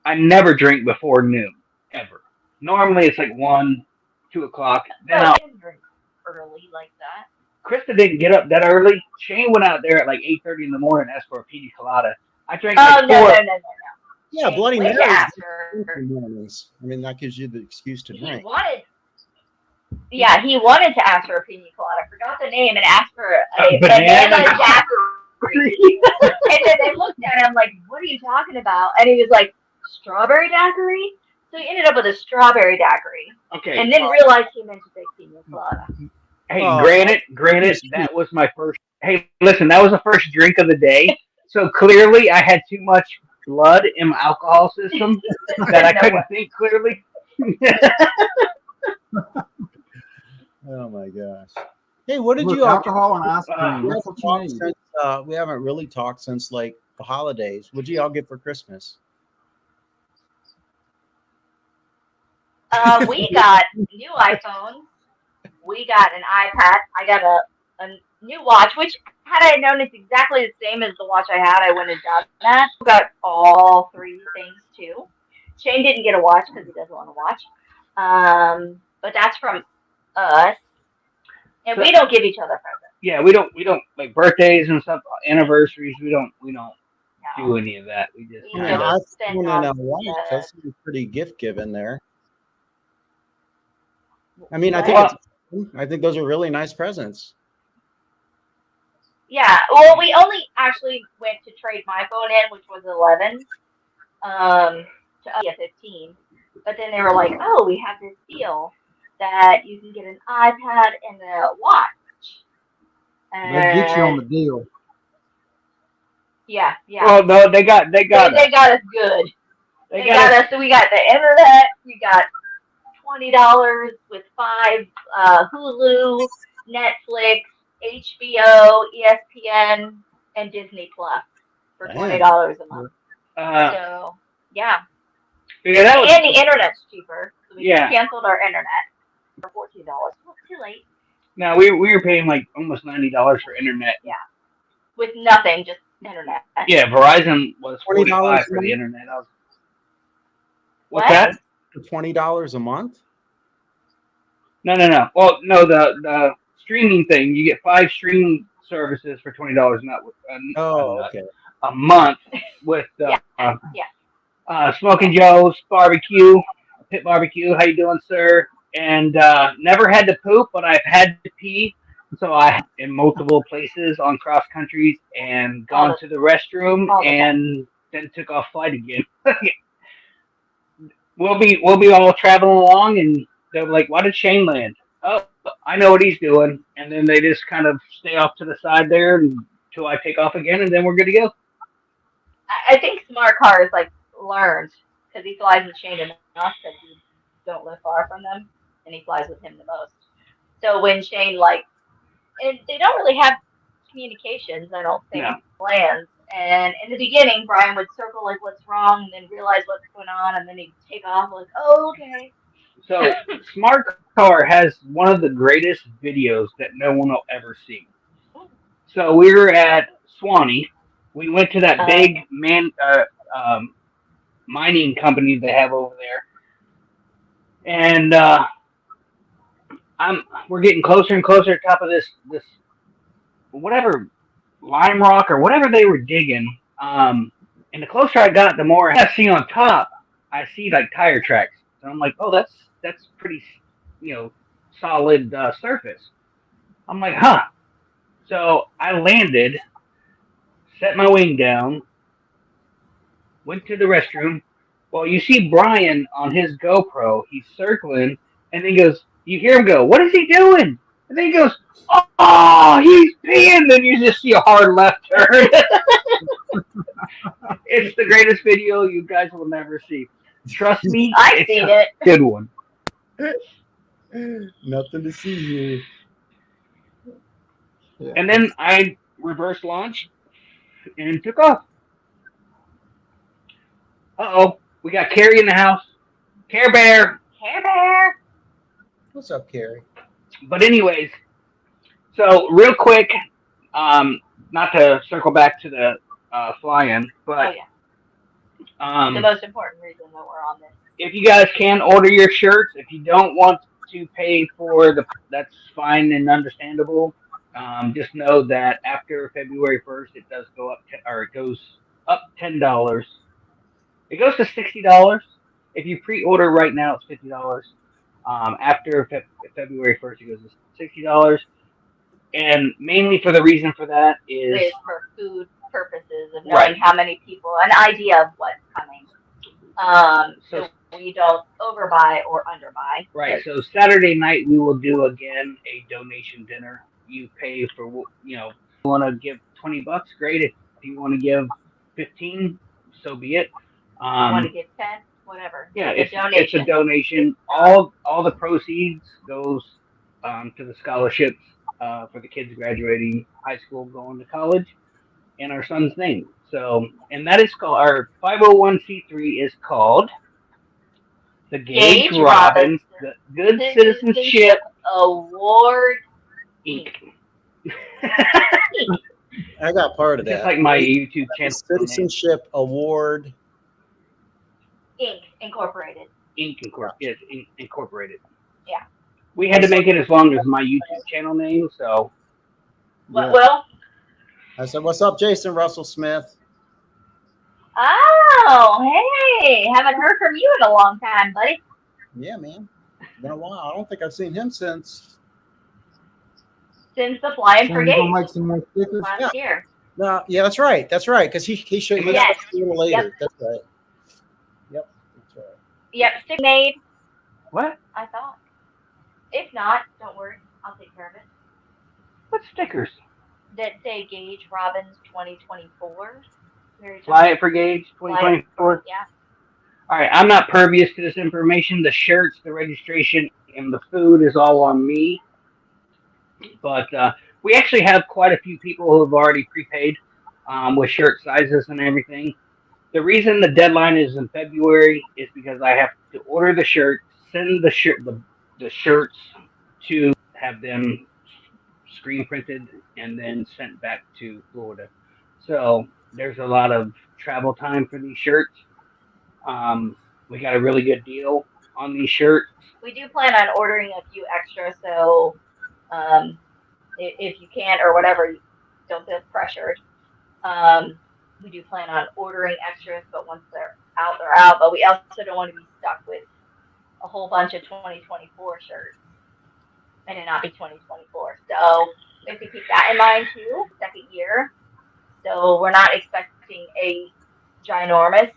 I never drink before noon, ever. Normally it's like 1, 2 o'clock. Then I didn't drink early like that. Krista didn't get up that early. Shane went out there at like 8:30 in the morning and asked for a pina colada. I drank like 4. No. Yeah, Bloody Mary. After. I mean, that gives you the excuse to drink. He wanted to ask for a pina colada. Forgot the name and asked for a banana daiquiri. And then they looked at him like, "What are you talking about?" And he was like, "Strawberry daiquiri." So he ended up with a strawberry daiquiri. Okay. And then realized he meant to say pina colada. Hey, granted, that was my first. Hey, listen, that was the first drink of the day. So clearly, I had too much blood in my alcohol system that I couldn't think clearly. Oh my gosh! Hey, what did Look, you all alcohol and ice cream? we That's haven't what you talked need. since, we haven't really talked since like the holidays. What'd you all get for Christmas? We got new iPhones. We got an iPad. I got a new watch, which had I known it's exactly the same as the watch I had, I wouldn't have done that. We got all 3 things too. Shane didn't get a watch because he doesn't want to watch. But that's from us, and we don't give each other presents. Yeah, we don't like birthdays and stuff, anniversaries. We don't do any of that. We just We Yeah, don't I send in out a watch. That's pretty gift giving there. I mean, I think those are really nice presents. Yeah, well, we only actually went to trade my phone in, which was 11, to 15. But then they were like, "Oh, we have this deal that you can get an iPad and a watch." They get you on the deal. Yeah. Well, no, they got They got us good. They got us. So we got the internet. We got $20 with 5 Hulu, Netflix, HBO, ESPN, and Disney Plus for $20 a month. So yeah, that was, and the internet's cheaper. So we Yeah. canceled our internet for $14. Well, too late. No, we were paying like almost $90 for internet. Yeah, with nothing, just internet. Yeah, Verizon was $20 $45 for a the month? internet. What's What? that? For $20 a month? No. Well, no, the streaming thing. You get 5 streaming services for $20 Okay. a month with Yeah. Smoking Joe's barbecue, Pit Barbecue. How you doing, sir? And never had to poop, but I've had to pee. So I in multiple places on cross countries and gone to the restroom and then took off flight again. We'll be all traveling along, and they're like, "Why did Shane land?" Oh, I know what he's doing, and then they just kind of stay off to the side there until I take off again, and then we're good to go. I think Smart Cars like learned because he flies with Shane enough that he don't live far from them, and he flies with him the most. So when Shane and they don't really have communications, I don't think, plans. And in the beginning, Brian would circle like what's wrong, and then realize what's going on, and then he'd take off like, oh, okay. So Smart Car has one of the greatest videos that no one will ever see. So we were at Swanee. We went to that big mining company they have over there, and we're getting closer and closer to the top of this whatever lime rock or whatever they were digging. And the closer I got, the more I see on top. I see like tire tracks, and I'm like, oh, that's pretty, solid surface. I'm like, huh. So I landed, set my wing down, went to the restroom. Well, you see Brian on his GoPro. He's circling, and then he goes, you hear him go, what is he doing? And then he goes, oh, he's peeing. Then you just see a hard left turn. It's the greatest video you guys will never see. Trust me, I've seen it. Good one. Nothing to see here. Yeah. And then I reverse launched and took off. Uh-oh, we got Carrie in the house. Care Bear. Care Bear. What's up, Carrie? But anyways, so real quick, not to circle back to the fly-in, but the most important reason that we're on this. if you guys can order your shirts, if you don't want to pay for that's fine and understandable. Just know that after February 1st, it does go up, it goes up $10. It goes to $60. If you pre-order right now, it's $50. After February 1st, it goes to $60. And mainly for the reason for that is for food purposes of knowing how many people, an idea of what's coming. So we don't overbuy or underbuy. Right. So Saturday night we will do again a donation dinner. You pay for you want to give $20, great. If you want to give 15, so be it. Want to give 10, whatever. Yeah, it's a donation. All the proceeds goes to the scholarships for the kids graduating high school, going to college, in our son's name. So, and that is called, our 501c3 is called the Gaige Robbins the Good Citizenship Award Inc. I got part of that. Just like my YouTube channel. Citizenship Award Inc. Incorporated. Incorporated. Yeah. We had to make it as long as my YouTube channel name, so. Well, I said, what's up, Jason Russell Smith? Oh, hey. Haven't heard from you in a long time, buddy. Yeah, man. Been a while. I don't think I've seen him since the Flying So Brigade we're gonna make some more stickers. last year. No, yeah, that's right. That's right. Because he showed me Yes. a little later. Yep. That's right. Yep. That's right. Yep, stick made, What? I thought. If not, don't worry. I'll take care of it. What stickers? That say Gaige Robbins 2024. Fly it for Gaige 2024? Yeah. All right, I'm not pervious to this information. The shirts, the registration, and the food is all on me. But we actually have quite a few people who have already prepaid with shirt sizes and everything. The reason the deadline is in February is because I have to order the shirt, send the shirts to have them screen printed and then sent back to Florida. So there's a lot of travel time for these shirts. We got a really good deal on these shirts. We do plan on ordering a few extra, so um, if you can't or whatever, you don't feel pressured. We do plan on ordering extras, but once they're out, they're out. But we also don't want to be stuck with a whole bunch of 2024 shirts and it not be 2024. So we have to keep that in mind too. Second year, so we're not expecting a ginormous.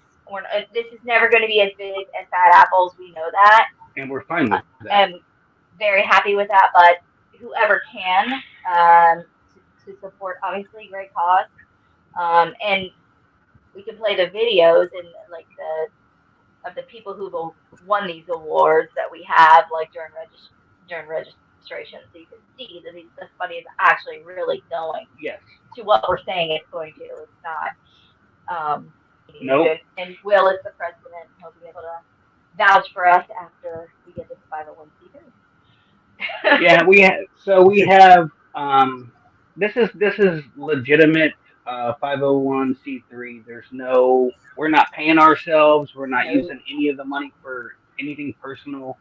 This is never going to be as big as Bad Apples. We know that, And we're fine with that. and very happy with that. But whoever can to support, obviously, great cause. And we can play the videos and like the people who've won these awards that we have like during registration, so you can see that this money is actually really going Yes. to what we're saying it's going to. It's not. Nope. And Will is the president. He'll be able to vouch for us after we get this 501c3. Yeah, we have this is legitimate 501c3. We're not paying ourselves. We're not using any of the money for anything personal.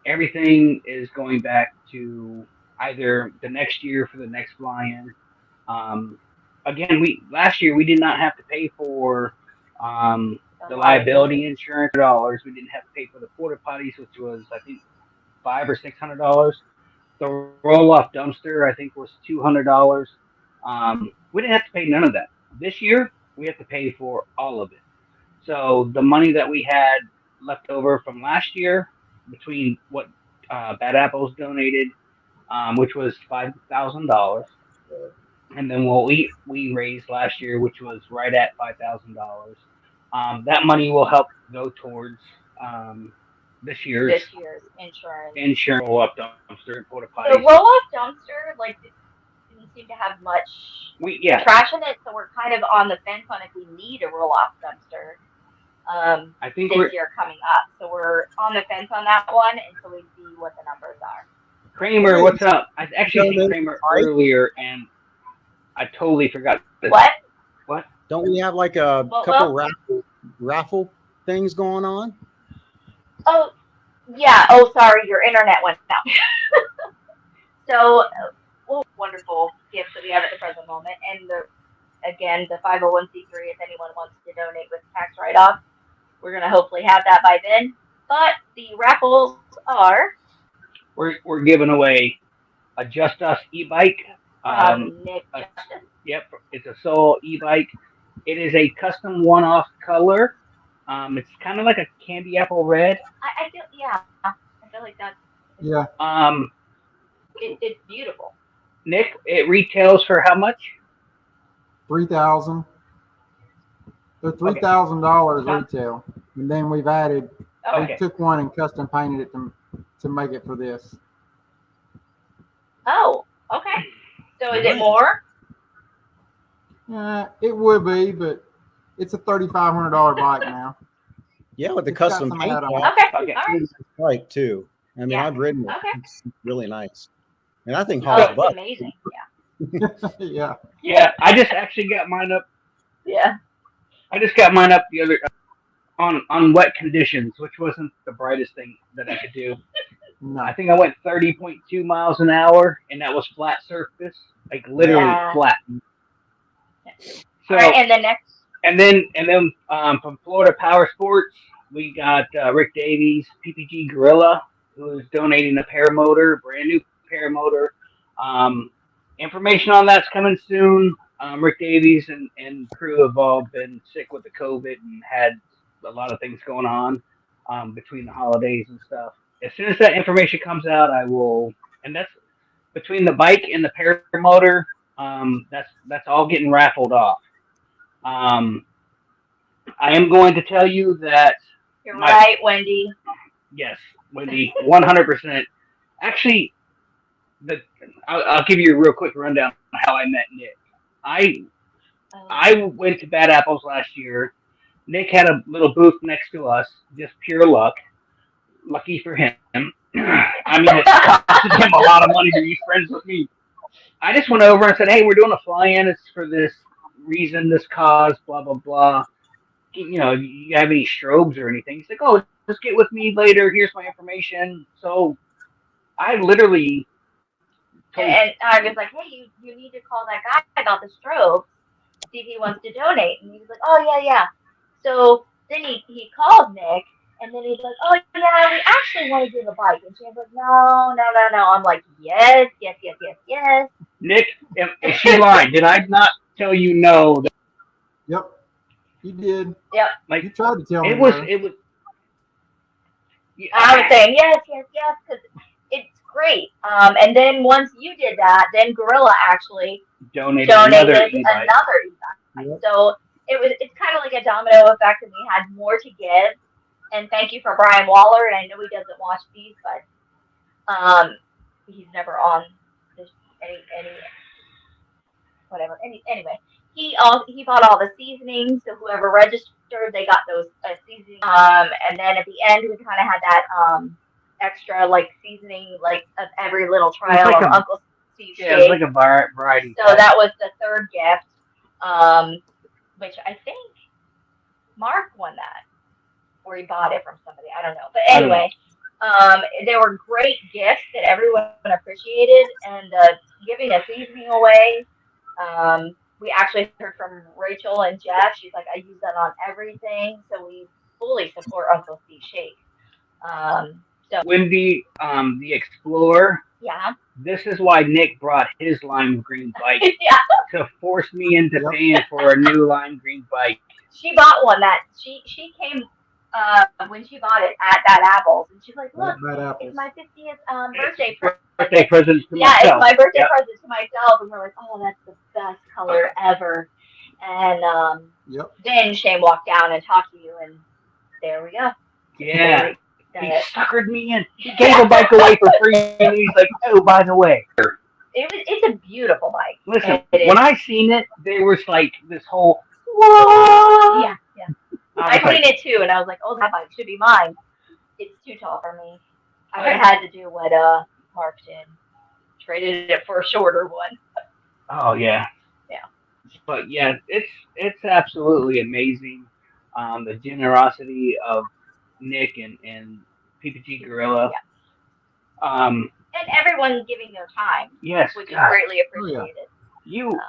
Everything is going back to either the next year for the next fly-in. Again, last year we did not have to pay for the liability insurance $100. We didn't have to pay for the porta potties, which was I think $500 or $600. The roll-off dumpster I think was $200. We didn't have to pay none of that. This year we have to pay for all of it. So the money that we had left over from last year, between what Bad Apples donated, which was $5,000, and then what we raised last year, which was right at $5,000. That money will help go towards this year's insurance roll-up dumpster and porta potties. The roll-off dumpster didn't seem to have much trash in it, so we're kind of on the fence on if we need a roll-off dumpster. I think this year coming up, so we're on the fence on that one until we see what the numbers are. Kramer, what's up? I actually seen Kramer earlier, and I totally forgot this. What? Don't we have like a couple raffle things going on? Oh, yeah. Oh, sorry, your internet went out. So, wonderful gifts that we have at the present moment, and the 501c3. If anyone wants to donate with tax write-off, we're gonna hopefully have that by then. But the raffles are we're giving away a Just Us e-bike. Nick Yep, it's a Soul e-bike. It is a custom one-off color. It's kind of like a candy apple red. I feel like that's it's beautiful. Nick, it retails for how much? $3,000. They're $3,000 retail, and then we've added. We took one and custom painted it to make it for this. Oh, okay. So is it more? It would be, but it's a $3,500 bike now. Yeah, with the custom paint. Okay. All right. Bike too. I mean, I've ridden it. Okay. It's really nice, and I think it's amazing. Yeah. Yeah, I just actually got mine up. Yeah. I just got mine up the other on wet conditions, which wasn't the brightest thing that I could do. No. I think I went 30.2 miles an hour, and that was flat surface, like literally flat. So, all right, and then next. And then from Florida Power Sports, we got Rick Davies, PPG Gorilla, who is donating a paramotor, brand new paramotor. Information on that's coming soon. Rick Davies and crew have all been sick with the COVID and had a lot of things going on between the holidays and stuff. As soon as that information comes out, I will. And that's between the bike and the paramotor. That's all getting raffled off. I am going to tell you that You're my right, Wendy. yes, Wendy, 100%. Actually, the I'll give you a real quick rundown on how I met Nick. I Oh, I went to Bad Apples last year. Nick had a little booth next to us, just pure luck. Lucky for him. I mean, it costed him a lot of money to be friends with me. I just went over and said, "Hey, we're doing a fly-in. It's for this reason, this cause, blah blah blah. You have any strobes or anything?" He's like, "Oh, just get with me later. Here's my information." So I literally told, and I was like, hey, you need to call that guy about the strobe, see if he wants to donate. And he was like, oh, yeah, yeah. So then he called Nick, and then he's like, oh, yeah, we actually want to give a bike. And Shane's like, no, no, no, no. I'm like, yes, yes, yes, yes, yes. Nick, if she lied, did I not tell you no? Yep, you did. Yep. Like You tried to tell me. it was, No. it was. I was saying yes, yes, yes, because it's great. And then once you did that, then Gorilla actually Donated donated another e-bike. another e-bike. Yep. So it's kind of like a domino effect, and we had more to give. And thank you for Brian Waller. And I know he doesn't watch these, but he's never on this, any whatever. Anyway, he bought all the seasonings. So whoever registered, they got those seasonings. And then at the end, we kind of had that extra like seasoning, like of every little trial like of Uncle Steve's Yeah, it's shake. like a variety. So that was the third gift, which I think Mark won that, or he bought it from somebody. I don't know. But anyway, they were great gifts that everyone appreciated, and giving a seasoning away. We actually heard from Rachel and Jeff. She's like, I use that on everything. So we fully support Uncle Steve's shake. So Wendy, the Explorer. yeah, This is why Nick brought his lime green bike yeah. to force me into Yep. paying for a new lime green bike. She bought one that she came when she bought it at that Apples, and she's like, look, Bad Apples. it's my 50th birthday Birthday present to Yeah, myself. it's my birthday Yep. present to myself, and we're like, oh, that's the best color ever. And Yep. then Shane walked down and talked to you, and there we go. Yeah. Got He it. suckered me in. He gave a bike away for free, and he's like, "Oh, by the way, It's a beautiful bike. listen." It is. When I seen it, there was like this whole whoa. Yeah, yeah. I I was seen like, it too, and I was like, oh, that bike should be mine. It's too tall for me. I would have had to do what Mark did. Traded it for a shorter one. "Oh yeah, Yeah. But yeah, it's absolutely amazing. The generosity of Nick and PPG Gorilla. Yeah. And everyone giving their time, Yes, which is God, greatly Oh, yeah. appreciated. you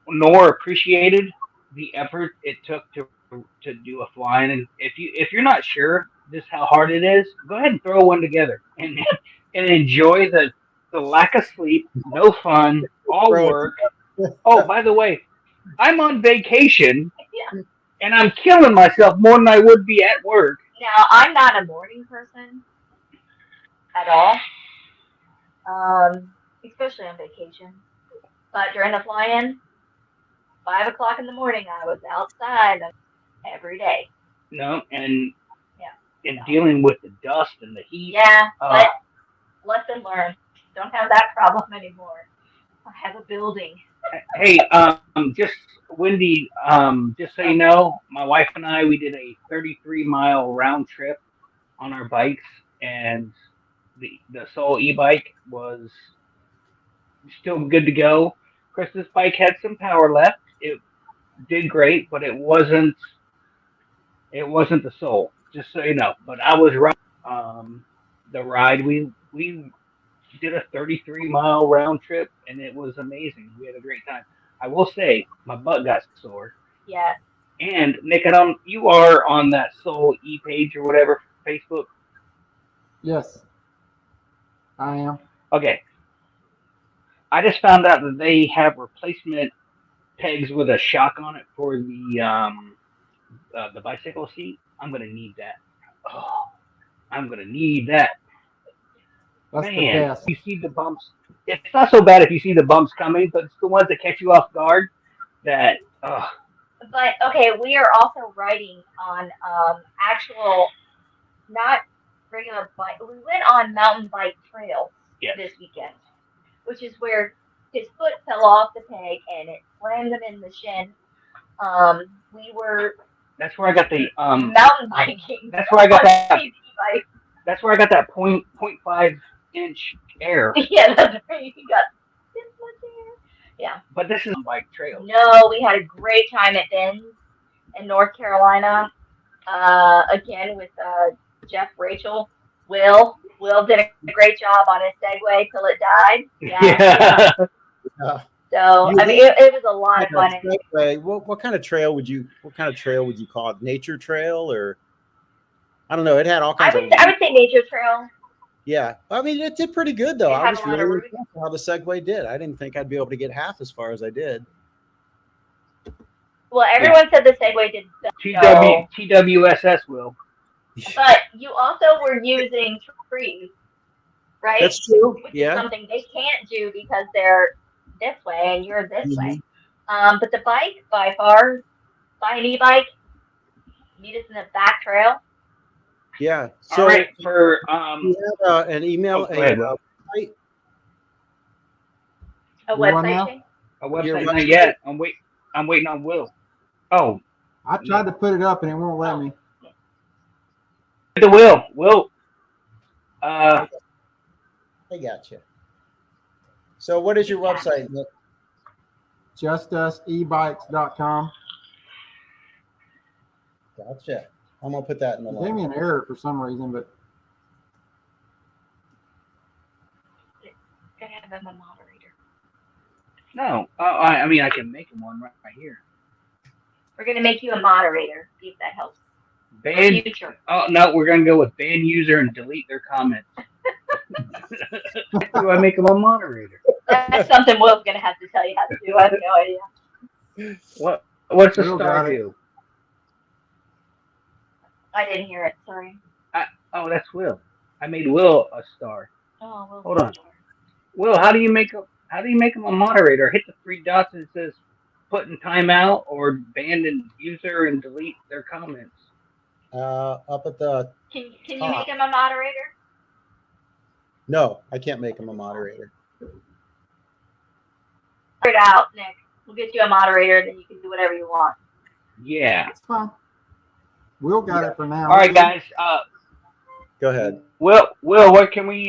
nor appreciated the effort it took to do a flying. And if you're not sure just how hard it is, go ahead and throw one together and and enjoy the lack of sleep, no fun, all Throw it work. Oh, by the way, I'm on vacation Yeah. and I'm killing myself more than I would be at work. Now, I'm not a morning person at all, especially on vacation. But during the fly-in, 5 o'clock in the morning, I was outside every day. No, and Yeah. in dealing with the dust and the heat. Yeah, Uh, but lesson learned. Don't have that problem anymore. I have a building. Hey, just Wendy, just so you know, my wife and I, we did a 33-mile round trip on our bikes, and the Soul e-bike was still good to go. Chris's bike had some power left. It did great, but it wasn't the Soul. Just so you know. But I was right. The ride we did a 33-mile round trip, and it was amazing. We had a great time. I will say my butt got sore. Yes. And Nick, you are on that Soul E page or whatever, Facebook. Yes, I am. Okay. I just found out that they have replacement pegs with a shock on it for the bicycle seat. I'm gonna need that. Oh, I'm gonna need that. That's the Man, best. you see the bumps. It's not so bad if you see the bumps coming, but it's the ones that catch you off guard that. But okay, we are also riding on actual, not regular bike. We went on mountain bike trails Yes. this weekend, which is where his foot fell off the peg and it slammed him in the shin. We were That's where I got the mountain biking That's where I got on that. PB bike. That's where I got that 0.5 inch air. Yeah, that's right. He got this much air. Yeah. But this is bike trail. No, we had a great time at Ben's in North Carolina. Again with Jeff, Rachel, Will. Will did a great job on his Segway till it died. Yeah. Uh, So You I mean, it was a lot of fun. Segway, what kind of trail would you call it? Nature trail, or I don't know. It had all I kinds would say nature trail. Yeah, I mean, it did pretty good though. It I had was a lot of really routes. impressed how the Segway did. I didn't think I'd be able to get half as far as I did. Well, everyone said the Segway did so. TWSS will. But you also were using trees, right? That's true. Which is Yeah. something they can't do because they're this way and you're this way. Mhm. But the bike, by far, buy an e-bike, meet us in the back trail. Yeah. All So right, for you have an email, go ahead, Will. website? A What website now? change. a website, Your not website? yet. I'm waiting on Will. Oh, I tried to put it up and it won't let me. the Will. Will. I got you. So what is your website, Nick? JustUsEbikes.com. Gotcha. I'm gonna put that in the It gave me link. an error for some reason, but Gotta have them a moderator. No. I mean, I can make him one right here. We're gonna make you a moderator. See if that helps. Ban. Future. Oh no, we're gonna go with ban user and delete their comments. Do I make him a moderator? That's something Will's gonna have to tell you how to do. I have no idea. What's the Will star got it. do? I didn't hear it. Sorry. Oh, that's Will. I made Will a star. Oh, Will's Hold on. Will, how do you make him a moderator? Hit the three dots and it says put in timeout or ban and user and delete their comments. Up at the Can you make him a moderator? no, I can't make him a moderator. Figure it out, Nick. We'll get you a moderator, then you can do whatever you want. Yeah. it's fine. Will got it for now. All right, guys. Go ahead. Will, where can we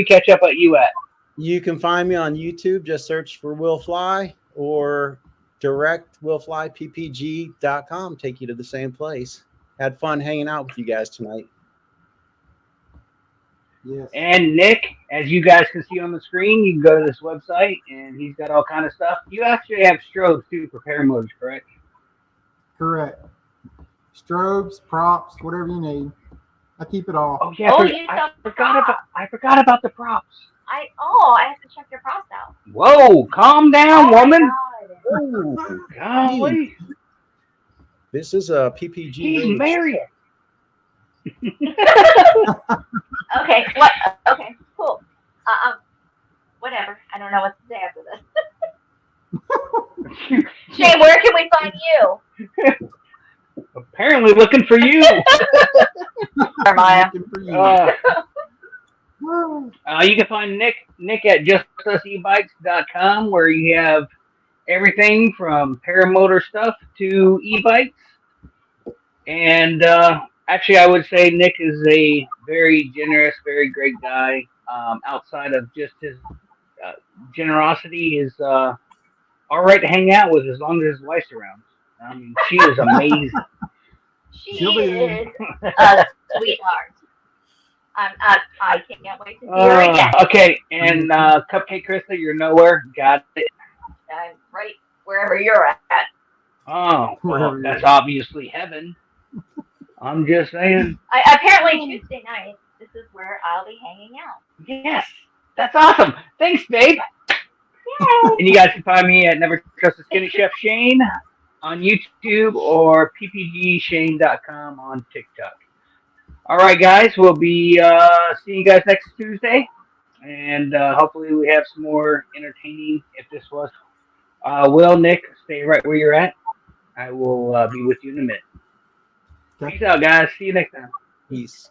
catch up at you at? You can find me on YouTube. Just search for Will Fly or direct willflyppg.com. Take you to the same place. Had fun hanging out with you guys tonight. Yes. And Nick, as you guys can see on the screen, you can go to this website and he's got all kind of stuff. You actually have strobes too for paramotors, correct? Correct. Strobes, props, whatever you need. I keep it all. Oh yeah, Oh, I forgot about the props. I have to check your props out. Whoa, calm down, Oh my woman. God. Oh, Golly, this is a PPG. he's race. married. Okay. What? Okay. Cool. Whatever. I don't know what to say after this. Shane, where can we find you? Apparently looking for you. Jeremiah. Looking for you. You can find Nick at justusebikes.com where you have everything from paramotor stuff to e-bikes. And actually, I would say Nick is a very generous, very great guy. Outside of just his generosity, is all right to hang out with as long as his wife's around. I mean, she is amazing. She She'll be there. is a sweetheart. I can't wait to see her again. Okay, and Cupcake Christa, you're nowhere. Got it. I'm right wherever you're at. Oh, well, Wherever that's you're at. obviously heaven. I'm just saying. Apparently Tuesday night, this is where I'll be hanging out. Yes, that's awesome. Thanks, babe. Yay! And you guys can find me at Never Trust a Skinny Chef Shane on YouTube or ppgshane.com on TikTok. All right, guys, we'll be seeing you guys next Tuesday, and hopefully we have some more entertaining. If this was, Will, Nick, stay right where you're at. I will be with you in a minute. Okay. Peace out, guys. See you next time. Peace.